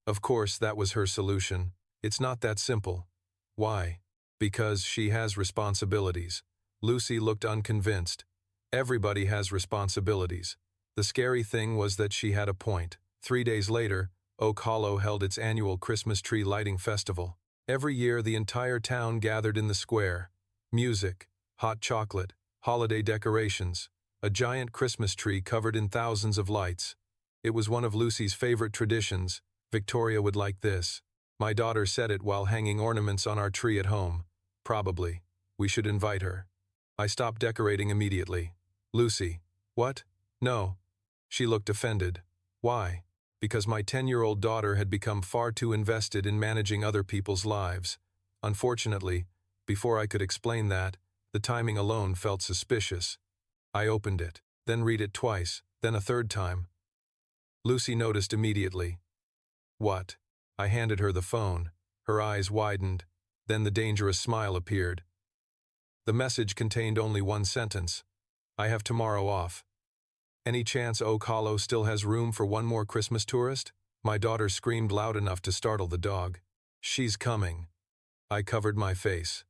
Of course, that was her solution. It's not that simple. Why? Because she has responsibilities. Lucy looked unconvinced. Everybody has responsibilities. The scary thing was that she had a point. 3 days later, Oak Hollow held its annual Christmas tree lighting festival. Every year, the entire town gathered in the square. Music, hot chocolate, holiday decorations, a giant Christmas tree covered in thousands of lights. It was one of Lucy's favorite traditions. Victoria would like this. My daughter said it while hanging ornaments on our tree at home. Probably. We should invite her. I stopped decorating immediately. Lucy. What? No. She looked offended. Why? Because my 10-year-old daughter had become far too invested in managing other people's lives. Unfortunately, before I could explain that, the timing alone felt suspicious. I opened it, then read it twice, then a third time. Lucy noticed immediately. What? I handed her the phone. Her eyes widened. Then the dangerous smile appeared. The message contained only one sentence. I have tomorrow off. Any chance Oak Hollow still has room for one more Christmas tourist? My daughter screamed loud enough to startle the dog. She's coming. I covered my face.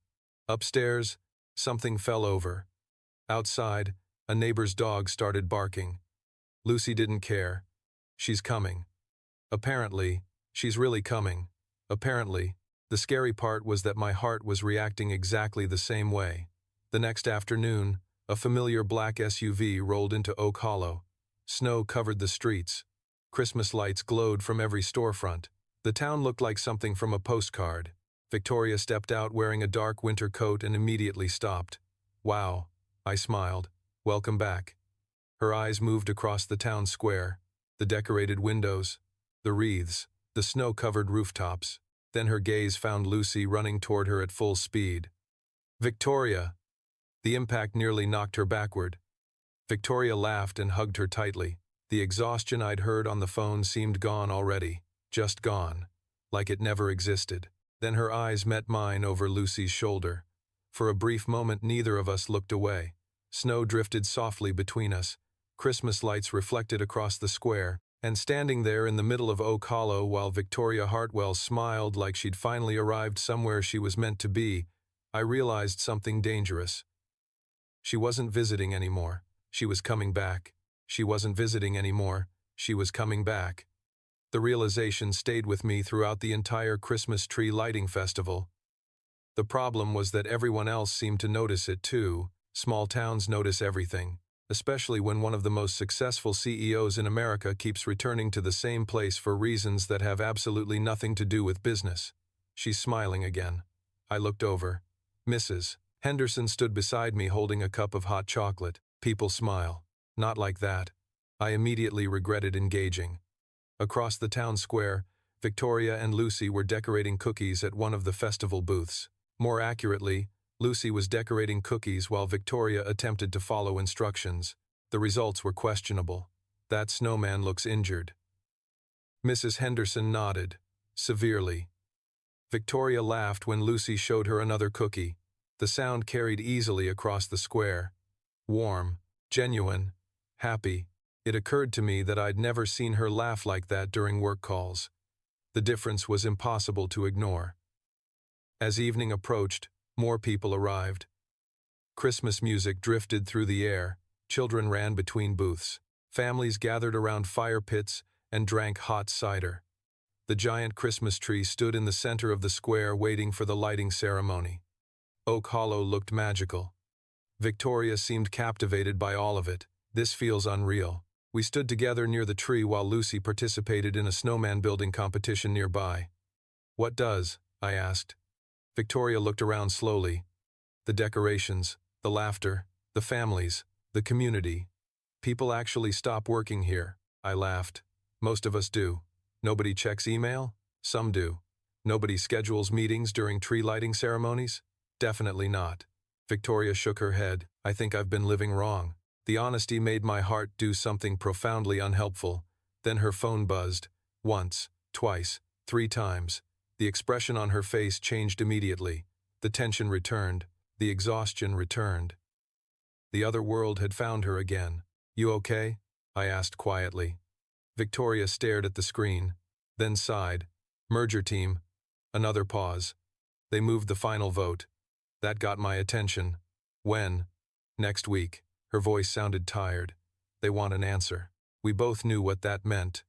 Upstairs, something fell over. Outside, a neighbor's dog started barking. Lucy didn't care. She's coming. Apparently, she's really coming. Apparently, the scary part was that my heart was reacting exactly the same way. The next afternoon, a familiar black SUV rolled into Oak Hollow. Snow covered the streets. Christmas lights glowed from every storefront. The town looked like something from a postcard. Victoria stepped out wearing a dark winter coat and immediately stopped. Wow, I smiled. Welcome back. Her eyes moved across the town square, the decorated windows, the wreaths, the snow-covered rooftops. Then her gaze found Lucy running toward her at full speed. Victoria! The impact nearly knocked her backward. Victoria laughed and hugged her tightly. The exhaustion I'd heard on the phone seemed gone already. Just gone. Like it never existed. Then her eyes met mine over Lucy's shoulder. For a brief moment neither of us looked away. Snow drifted softly between us. Christmas lights reflected across the square. And standing there in the middle of Oak Hollow while Victoria Hartwell smiled like she'd finally arrived somewhere she was meant to be, I realized something dangerous. She wasn't visiting anymore. She was coming back. She wasn't visiting anymore. She was coming back. The realization stayed with me throughout the entire Christmas tree lighting festival. The problem was that everyone else seemed to notice it too. Small towns notice everything, especially when one of the most successful CEOs in America keeps returning to the same place for reasons that have absolutely nothing to do with business. She's smiling again. I looked over. Mrs. Henderson stood beside me holding a cup of hot chocolate. People smile. Not like that. I immediately regretted engaging. Across the town square, Victoria and Lucy were decorating cookies at one of the festival booths. More accurately, Lucy was decorating cookies while Victoria attempted to follow instructions. The results were questionable. That snowman looks injured. Mrs. Henderson nodded, severely. Victoria laughed when Lucy showed her another cookie. The sound carried easily across the square. Warm, genuine, happy. It occurred to me that I'd never seen her laugh like that during work calls. The difference was impossible to ignore. As evening approached, more people arrived. Christmas music drifted through the air. Children ran between booths. Families gathered around fire pits and drank hot cider. The giant Christmas tree stood in the center of the square waiting for the lighting ceremony. Oak Hollow looked magical. Victoria seemed captivated by all of it. This feels unreal. We stood together near the tree while Lucy participated in a snowman building competition nearby. What does? I asked. Victoria looked around slowly. The decorations, the laughter, the families, the community. People actually stop working here. I laughed. Most of us do. Nobody checks email? Some do. Nobody schedules meetings during tree lighting ceremonies? Definitely not. Victoria shook her head. I think I've been living wrong. The honesty made my heart do something profoundly unhelpful. Then her phone buzzed. Once, twice, 3 times. The expression on her face changed immediately. The tension returned. The exhaustion returned. The other world had found her again. You okay? I asked quietly. Victoria stared at the screen, then sighed. Merger team. Another pause. They moved the final vote. That got my attention. When? Next week. Her voice sounded tired. They want an answer. We both knew what that meant.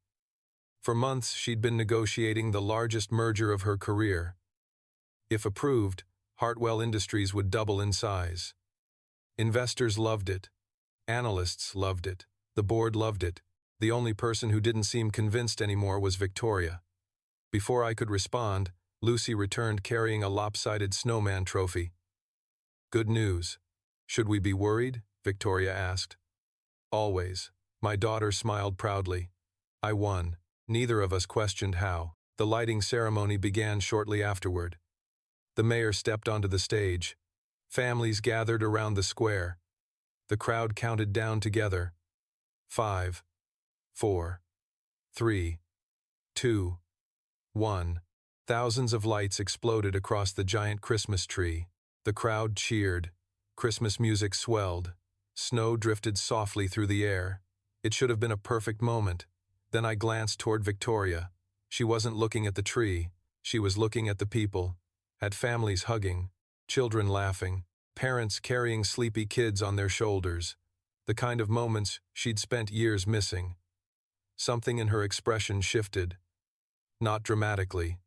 For months, she'd been negotiating the largest merger of her career. If approved, Hartwell Industries would double in size. Investors loved it. Analysts loved it. The board loved it. The only person who didn't seem convinced anymore was Victoria. Before I could respond, Lucy returned carrying a lopsided snowman trophy. Good news. Should we be worried? Victoria asked. Always. My daughter smiled proudly. I won. Neither of us questioned how. The lighting ceremony began shortly afterward. The mayor stepped onto the stage. Families gathered around the square. The crowd counted down together. 5, 4, 3, 2, 1. Thousands of lights exploded across the giant Christmas tree. The crowd cheered. Christmas music swelled. Snow drifted softly through the air. It should have been a perfect moment. Then I glanced toward Victoria. She wasn't looking at the tree. She was looking at the people, at families hugging, children laughing, parents carrying sleepy kids on their shoulders. The kind of moments she'd spent years missing. Something in her expression shifted. Not dramatically.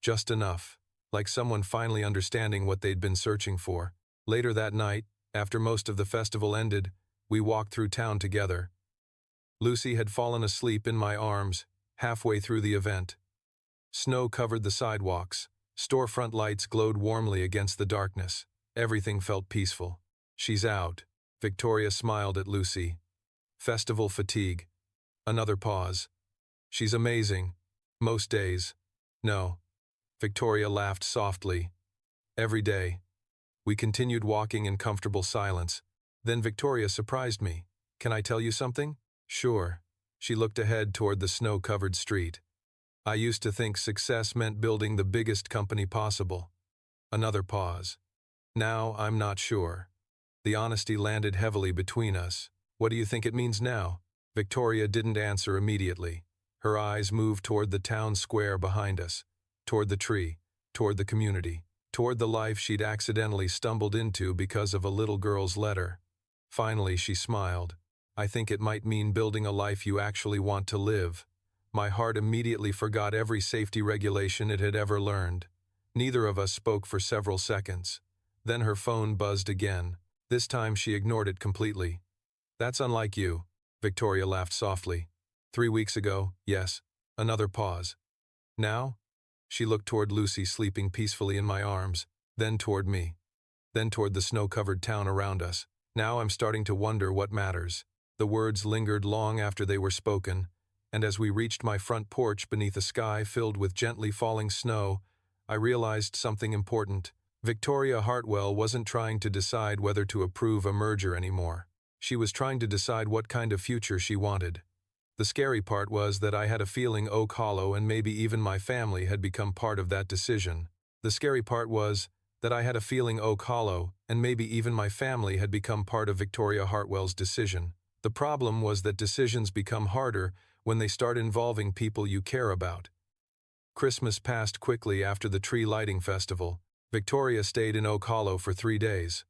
Just enough, like someone finally understanding what they'd been searching for. Later that night, after most of the festival ended, we walked through town together. Lucy had fallen asleep in my arms, halfway through the event. Snow covered the sidewalks. Storefront lights glowed warmly against the darkness. Everything felt peaceful. She's out. Victoria smiled at Lucy. Festival fatigue. Another pause. She's amazing. Most days. No. Victoria laughed softly. Every day. We continued walking in comfortable silence. Then Victoria surprised me. Can I tell you something? Sure. She looked ahead toward the snow-covered street. I used to think success meant building the biggest company possible. Another pause. Now I'm not sure. The honesty landed heavily between us. What do you think it means now? Victoria didn't answer immediately. Her eyes moved toward the town square behind us, toward the tree, toward the community, toward the life she'd accidentally stumbled into because of a little girl's letter. Finally, she smiled. I think it might mean building a life you actually want to live. My heart immediately forgot every safety regulation it had ever learned. Neither of us spoke for several seconds. Then her phone buzzed again. This time she ignored it completely. That's unlike you. Victoria laughed softly. 3 weeks ago, yes. Another pause. Now? She looked toward Lucy sleeping peacefully in my arms, then toward me, then toward the snow-covered town around us. Now I'm starting to wonder what matters. The words lingered long after they were spoken, and as we reached my front porch beneath a sky filled with gently falling snow, I realized something important. Victoria Hartwell wasn't trying to decide whether to approve a merger anymore. She was trying to decide what kind of future she wanted. The scary part was that I had a feeling Oak Hollow and maybe even my family had become part of that decision. The scary part was that I had a feeling Oak Hollow and maybe even my family had become part of Victoria Hartwell's decision. The problem was that decisions become harder when they start involving people you care about. Christmas passed quickly after the tree lighting festival. Victoria stayed in Oak Hollow for 3 days.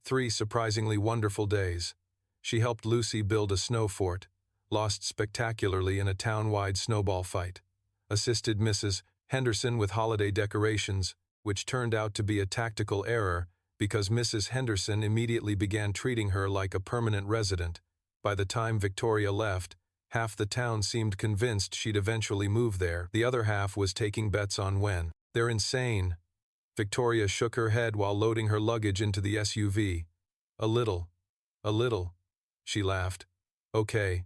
3 surprisingly wonderful days. She helped Lucy build a snow fort, lost spectacularly in a town-wide snowball fight, assisted Mrs. Henderson with holiday decorations, which turned out to be a tactical error because Mrs. Henderson immediately began treating her like a permanent resident. By the time Victoria left, half the town seemed convinced she'd eventually move there. The other half was taking bets on when. They're insane. Victoria shook her head while loading her luggage into the SUV. A little, she laughed. Okay.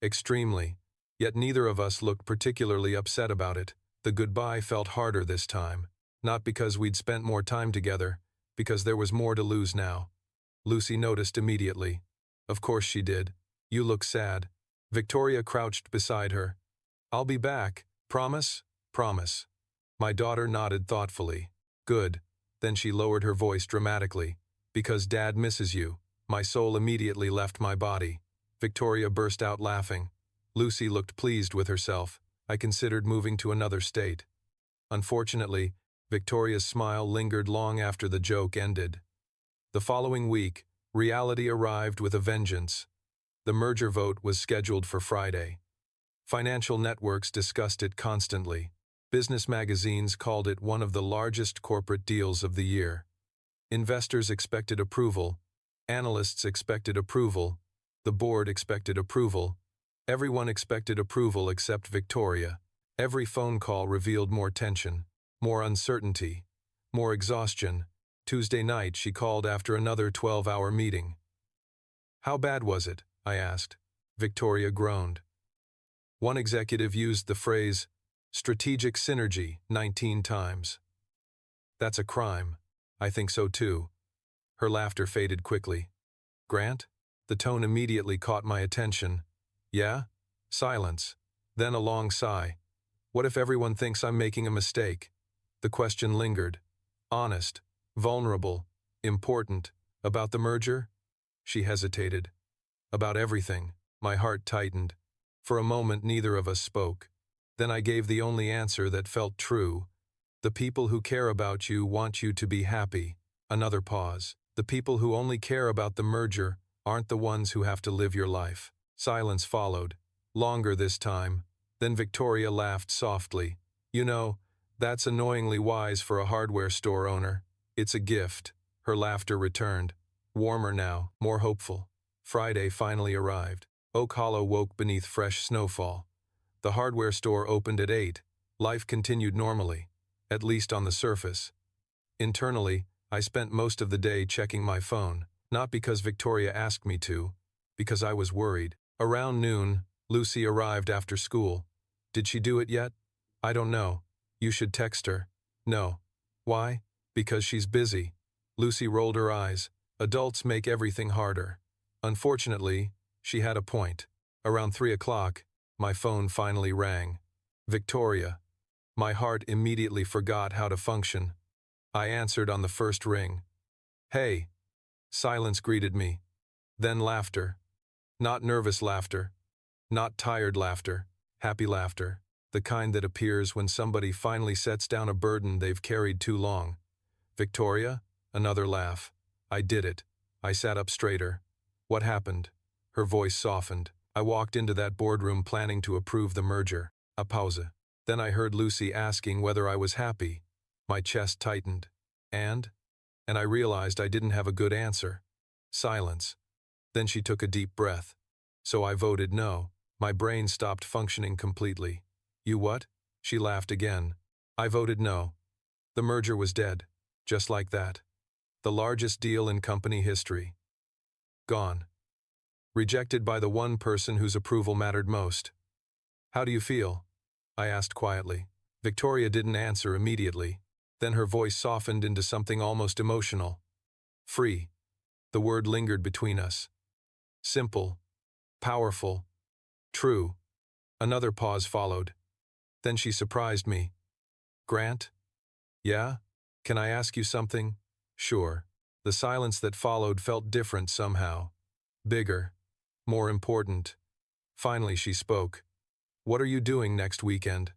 Extremely. Yet neither of us looked particularly upset about it. The goodbye felt harder this time. Not because we'd spent more time together, because there was more to lose now. Lucy noticed immediately. Of course she did. You look sad. Victoria crouched beside her. I'll be back. Promise? Promise. My daughter nodded thoughtfully. Good. Then she lowered her voice dramatically. Because Dad misses you. My soul immediately left my body. Victoria burst out laughing. Lucy looked pleased with herself. I considered moving to another state. Unfortunately, Victoria's smile lingered long after the joke ended. The following week, reality arrived with a vengeance. The merger vote was scheduled for Friday. Financial networks discussed it constantly. Business magazines called it one of the largest corporate deals of the year. Investors expected approval. Analysts expected approval. The board expected approval. Everyone expected approval except Victoria. Every phone call revealed more tension, more uncertainty, more exhaustion. Tuesday night she called after another 12-hour meeting. How bad was it? I asked. Victoria groaned. One executive used the phrase, strategic synergy, 19 times. That's a crime. I think so too. Her laughter faded quickly. Grant? The tone immediately caught my attention. Yeah? Silence. Then a long sigh. What if everyone thinks I'm making a mistake? The question lingered. Honest, vulnerable, important. About the merger? She hesitated. About everything. My heart tightened. For a moment neither of us spoke. Then I gave the only answer that felt true. The people who care about you want you to be happy. Another pause. The people who only care about the merger aren't the ones who have to live your life. Silence followed. Longer this time. Then Victoria laughed softly. You know, that's annoyingly wise for a hardware store owner. It's a gift. Her laughter returned. Warmer now, more hopeful. Friday finally arrived. Oak Hollow woke beneath fresh snowfall. The hardware store opened at 8. Life continued normally, at least on the surface. Internally, I spent most of the day checking my phone, not because Victoria asked me to, because I was worried. Around noon, Lucy arrived after school. Did she do it yet? I don't know. You should text her. No. Why? Because she's busy. Lucy rolled her eyes. Adults make everything harder. Unfortunately, she had a point. Around 3 o'clock, my phone finally rang. Victoria. My heart immediately forgot how to function. I answered on the first ring. Hey. Silence greeted me. Then laughter. Not nervous laughter. Not tired laughter. Happy laughter. The kind that appears when somebody finally sets down a burden they've carried too long. Victoria? Another laugh. I did it. I sat up straighter. What happened? Her voice softened. I walked into that boardroom planning to approve the merger. A pause. Then I heard Lucy asking whether I was happy. My chest tightened. And I realized I didn't have a good answer. Silence. Then she took a deep breath. So I voted no. My brain stopped functioning completely. You what? She laughed again. I voted no. The merger was dead. Just like that. The largest deal in company history. Gone. Rejected by the one person whose approval mattered most. How do you feel? I asked quietly. Victoria didn't answer immediately. Then her voice softened into something almost emotional. Free. The word lingered between us. Simple. Powerful. True. Another pause followed. Then she surprised me. Grant? Yeah? Can I ask you something? Sure. The silence that followed felt different somehow. Bigger. More important. Finally she spoke. What are you doing next weekend?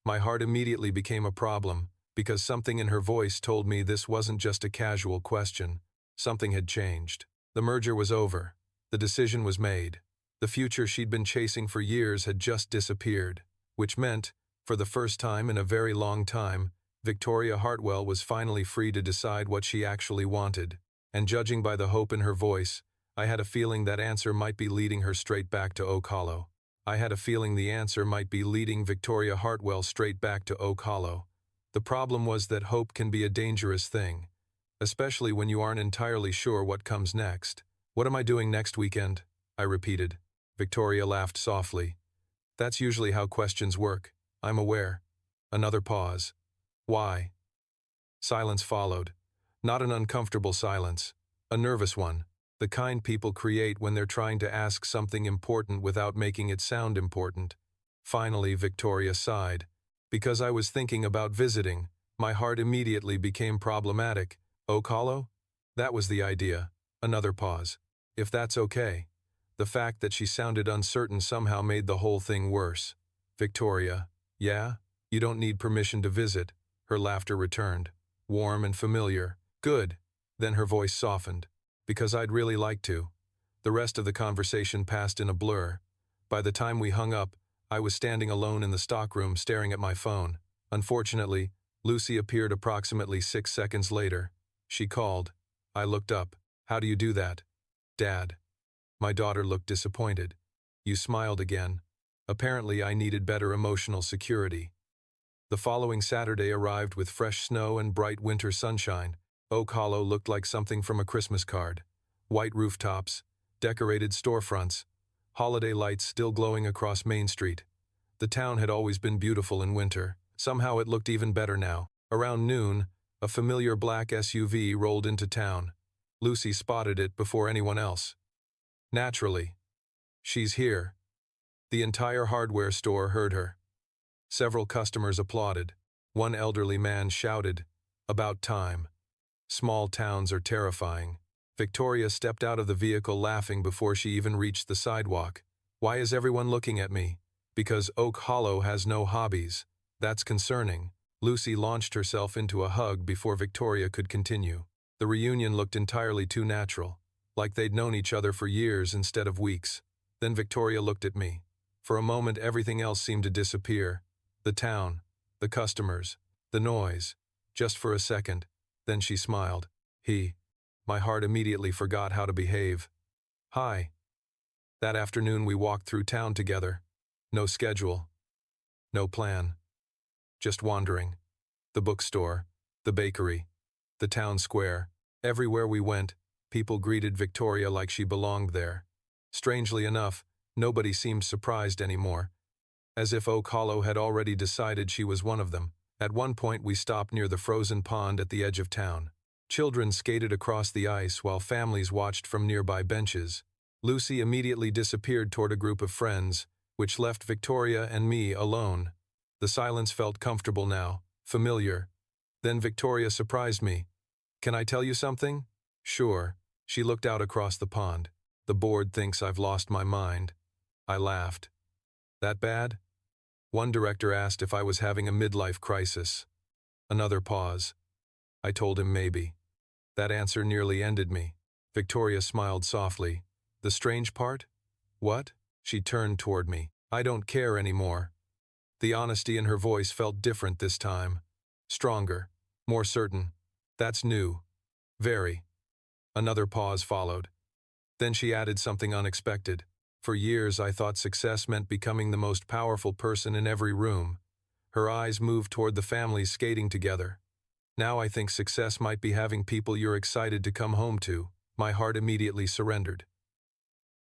My heart immediately became a problem, because something in her voice told me this wasn't just a casual question. Something had changed. The merger was over. The decision was made. The future she'd been chasing for years had just disappeared, which meant, for the first time in a very long time, Victoria Hartwell was finally free to decide what she actually wanted. And judging by the hope in her voice, I had a feeling that answer might be leading her straight back to Oak Hollow. I had a feeling the answer might be leading Victoria Hartwell straight back to Oak Hollow. The problem was that hope can be a dangerous thing, especially when you aren't entirely sure what comes next. What am I doing next weekend? I repeated. Victoria laughed softly. That's usually how questions work. I'm aware. Another pause. Why? Silence followed. Not an uncomfortable silence. A nervous one. The kind people create when they're trying to ask something important without making it sound important. Finally, Victoria sighed. Because I was thinking about visiting, my heart immediately became problematic. Oak Hollow? That was the idea. Another pause. If that's okay. The fact that she sounded uncertain somehow made the whole thing worse. Victoria, yeah? You don't need permission to visit. Her laughter returned. Warm and familiar. Good. Then her voice softened. Because I'd really like to. The rest of the conversation passed in a blur. By the time we hung up, I was standing alone in the stockroom staring at my phone. Unfortunately, Lucy appeared approximately 6 seconds later. She called. I looked up. How do you do that? Dad. My daughter looked disappointed. You smiled again. Apparently I needed better emotional security. The following Saturday arrived with fresh snow and bright winter sunshine. Oak Hollow looked like something from a Christmas card. White rooftops, decorated storefronts, holiday lights still glowing across Main Street. The town had always been beautiful in winter. Somehow it looked even better now. Around noon, a familiar black SUV rolled into town. Lucy spotted it before anyone else. Naturally. She's here. The entire hardware store heard her. Several customers applauded. One elderly man shouted, "About time." Small towns are terrifying. Victoria stepped out of the vehicle laughing before she even reached the sidewalk. Why is everyone looking at me? Because Oak Hollow has no hobbies. That's concerning. Lucy launched herself into a hug before Victoria could continue. The reunion looked entirely too natural, like they'd known each other for years instead of weeks. Then Victoria looked at me. For a moment everything else seemed to disappear. The town, the customers, the noise. Just for a second. Then she smiled. My heart immediately forgot how to behave. Hi. That afternoon we walked through town together. No schedule. No plan. Just wandering. The bookstore. The bakery. The town square. Everywhere we went, people greeted Victoria like she belonged there. Strangely enough, nobody seemed surprised anymore. As if Oak Hollow had already decided she was one of them. At one point we stopped near the frozen pond at the edge of town. Children skated across the ice while families watched from nearby benches. Lucy immediately disappeared toward a group of friends, which left Victoria and me alone. The silence felt comfortable now, familiar. Then Victoria surprised me. Can I tell you something? Sure. She looked out across the pond. The board thinks I've lost my mind. I laughed. That bad? One director asked if I was having a midlife crisis. Another pause. I told him maybe. That answer nearly ended me. Victoria smiled softly. The strange part? What? She turned toward me. I don't care anymore. The honesty in her voice felt different this time. Stronger. More certain. That's new. Very. Another pause followed. Then she added something unexpected. For years I thought success meant becoming the most powerful person in every room. Her eyes moved toward the families skating together. Now I think success might be having people you're excited to come home to. My heart immediately surrendered.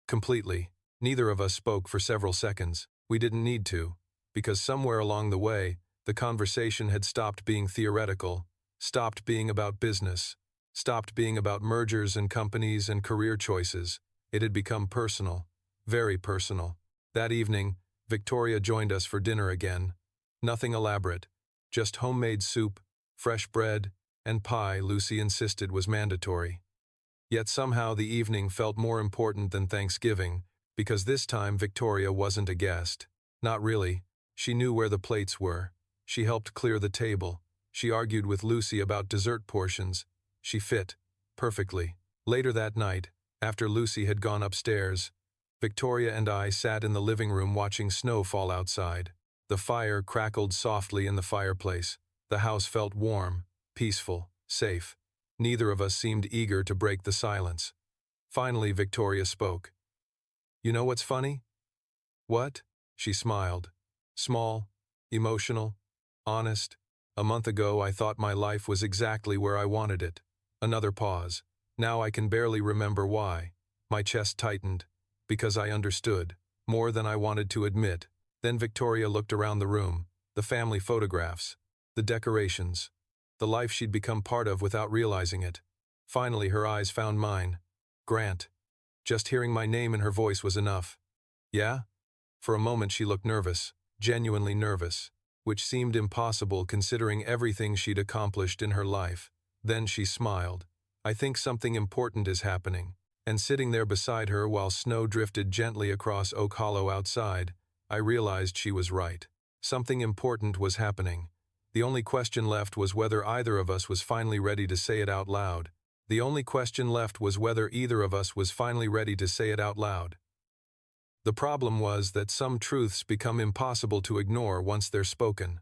Completely. Neither of us spoke for several seconds. We didn't need to, because somewhere along the way, the conversation had stopped being theoretical, stopped being about business, stopped being about mergers and companies and career choices. It had become personal, very personal. That evening, Victoria joined us for dinner again. Nothing elaborate, just homemade soup, fresh bread, and pie Lucy insisted was mandatory. Yet somehow the evening felt more important than Thanksgiving, because this time Victoria wasn't a guest. Not really. She knew where the plates were. She helped clear the table. She argued with Lucy about dessert portions. She fit perfectly. Later that night, after Lucy had gone upstairs, Victoria and I sat in the living room watching snow fall outside. The fire crackled softly in the fireplace. The house felt warm, peaceful, safe. Neither of us seemed eager to break the silence. Finally, Victoria spoke. "You know what's funny?" "What?" She smiled. "Small, emotional, honest. A month ago I thought my life was exactly where I wanted it." Another pause. Now I can barely remember why. My chest tightened, because I understood, more than I wanted to admit. Then Victoria looked around the room, the family photographs, the decorations, the life she'd become part of without realizing it. Finally her eyes found mine. "Grant." Just hearing my name in her voice was enough. "Yeah?" For a moment she looked nervous, genuinely nervous, which seemed impossible considering everything she'd accomplished in her life. Then she smiled. "I think something important is happening." And sitting there beside her while snow drifted gently across Oak Hollow outside, I realized she was right. Something important was happening. The only question left was whether either of us was finally ready to say it out loud. The only question left was whether either of us was finally ready to say it out loud. The problem was that some truths become impossible to ignore once they're spoken.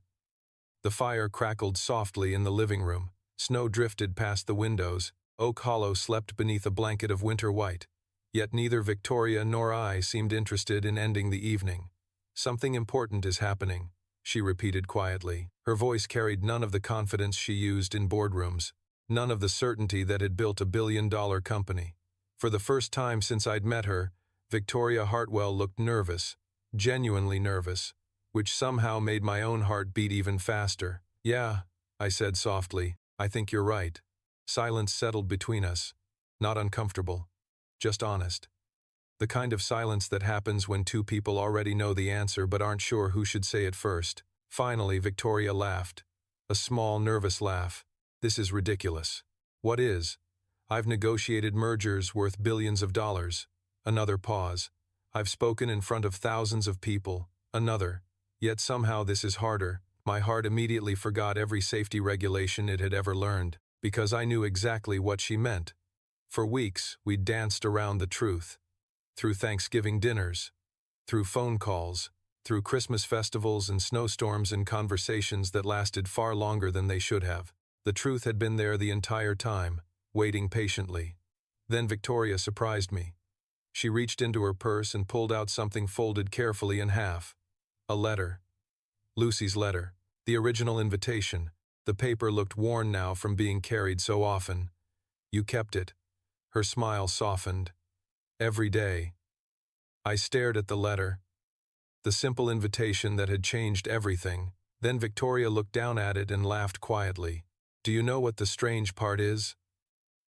The fire crackled softly in the living room. Snow drifted past the windows. Oak Hollow slept beneath a blanket of winter white. Yet neither Victoria nor I seemed interested in ending the evening. "Something important is happening," she repeated quietly. Her voice carried none of the confidence she used in boardrooms, none of the certainty that had built a billion-dollar company. For the first time since I'd met her, Victoria Hartwell looked nervous, genuinely nervous, which somehow made my own heart beat even faster. "Yeah," I said softly, "I think you're right." Silence settled between us. Not uncomfortable, just honest. The kind of silence that happens when two people already know the answer but aren't sure who should say it first. Finally, Victoria laughed. A small, nervous laugh. "This is ridiculous." "What is?" "I've negotiated mergers worth billions of dollars." Another pause. "I've spoken in front of thousands of people." Another. "Yet somehow this is harder." My heart immediately forgot every safety regulation it had ever learned, because I knew exactly what she meant. For weeks, we danced around the truth. Through Thanksgiving dinners, through phone calls, through Christmas festivals and snowstorms and conversations that lasted far longer than they should have. The truth had been there the entire time, waiting patiently. Then Victoria surprised me. She reached into her purse and pulled out something folded carefully in half. A letter. Lucy's letter. The original invitation. The paper looked worn now from being carried so often. "You kept it." Her smile softened. "Every day." I stared at the letter. The simple invitation that had changed everything. Then Victoria looked down at it and laughed quietly. "Do you know what the strange part is?"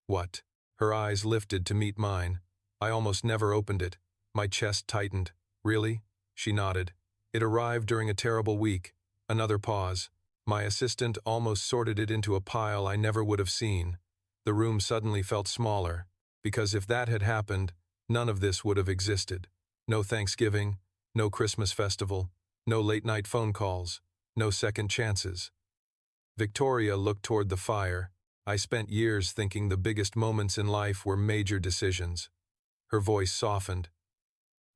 "What?" Her eyes lifted to meet mine. "I almost never opened it." My chest tightened. "Really?" She nodded. "It arrived during a terrible week." Another pause. My assistant almost sorted it into a pile I never would have seen. The room suddenly felt smaller, because if that had happened, none of this would have existed. No Thanksgiving, no Christmas festival, no late-night phone calls, no second chances. Victoria looked toward the fire. I spent years thinking the biggest moments in life were major decisions. Her voice softened.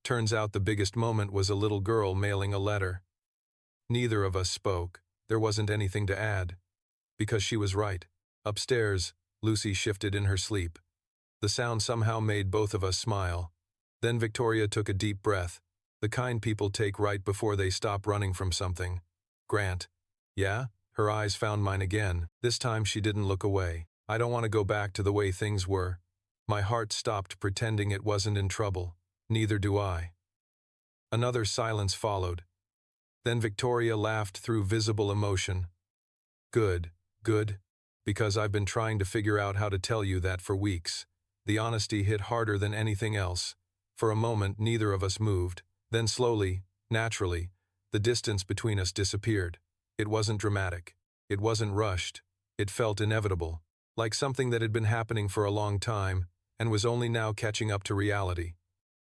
Turns out the biggest moment was a little girl mailing a letter. Neither of us spoke. There wasn't anything to add. Because she was right. Upstairs, Lucy shifted in her sleep. The sound somehow made both of us smile. Then Victoria took a deep breath, the kind people take right before they stop running from something. "Grant." "Yeah?" Her eyes found mine again. This time she didn't look away. "I don't want to go back to the way things were." My heart stopped pretending it wasn't in trouble. Neither do I. Another silence followed. Then Victoria laughed through visible emotion. Good, good, because I've been trying to figure out how to tell you that for weeks. The honesty hit harder than anything else. For a moment, neither of us moved. Then slowly, naturally, the distance between us disappeared. It wasn't dramatic. It wasn't rushed. It felt inevitable, like something that had been happening for a long time and was only now catching up to reality.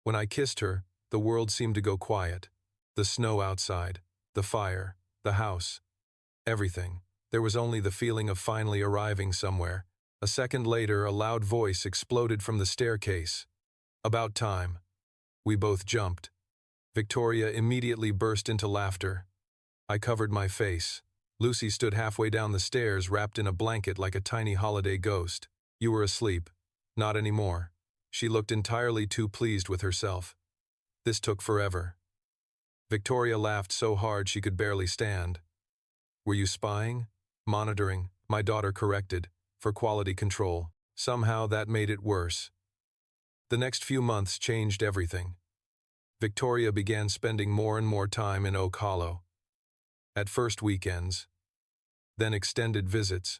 When I kissed her, the world seemed to go quiet. The snow outside, the fire, the house, everything. There was only the feeling of finally arriving somewhere. A second later, a loud voice exploded from the staircase. About time. We both jumped. Victoria immediately burst into laughter. I covered my face. Lucy stood halfway down the stairs, wrapped in a blanket like a tiny holiday ghost. You were asleep. Not anymore. She looked entirely too pleased with herself. This took forever. Victoria laughed so hard she could barely stand. Were you spying? Monitoring, my daughter corrected, for quality control. Somehow that made it worse. The next few months changed everything. Victoria began spending more and more time in Oak Hollow. At first weekends, then extended visits,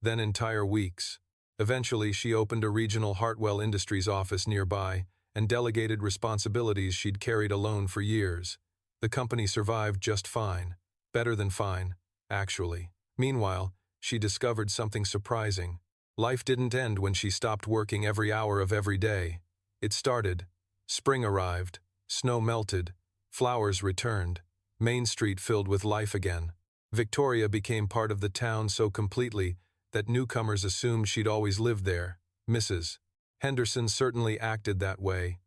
then entire weeks. Eventually, she opened a regional Hartwell Industries office nearby and delegated responsibilities she'd carried alone for years. The company survived just fine. Better than fine, actually. Meanwhile, she discovered something surprising. Life didn't end when she stopped working every hour of every day. It started. Spring arrived. Snow melted. Flowers returned. Main Street filled with life again. Victoria became part of the town so completely that newcomers assumed she'd always lived there. Mrs. Henderson certainly acted that way.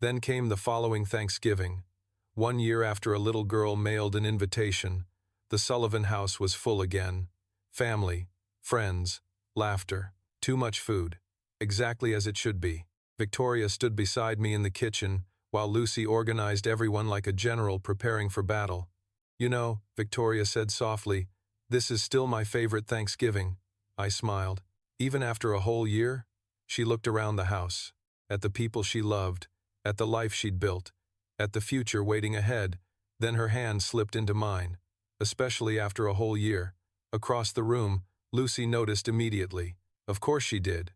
Then came the following Thanksgiving. 1 year after a little girl mailed an invitation, the Sullivan house was full again. Family, friends, laughter, too much food. Exactly as it should be. Victoria stood beside me in the kitchen, while Lucy organized everyone like a general preparing for battle. You know, Victoria said softly, this is still my favorite Thanksgiving. I smiled. Even after a whole year? She looked around the house, at the people she loved, at the life she'd built, at the future waiting ahead. Then her hand slipped into mine, especially after a whole year. Across the room, Lucy noticed immediately. Of course she did.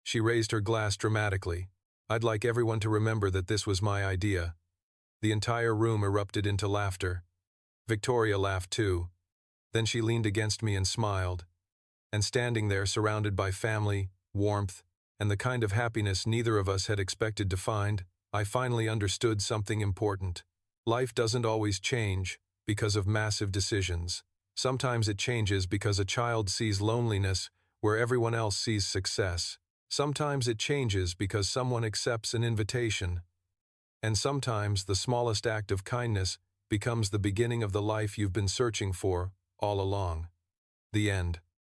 She raised her glass dramatically. I'd like everyone to remember that this was my idea. The entire room erupted into laughter. Victoria laughed too. Then she leaned against me and smiled. And standing there surrounded by family, warmth, and the kind of happiness neither of us had expected to find, I finally understood something important. Life doesn't always change because of massive decisions. Sometimes it changes because a child sees loneliness where everyone else sees success. Sometimes it changes because someone accepts an invitation. And sometimes the smallest act of kindness becomes the beginning of the life you've been searching for all along. The end.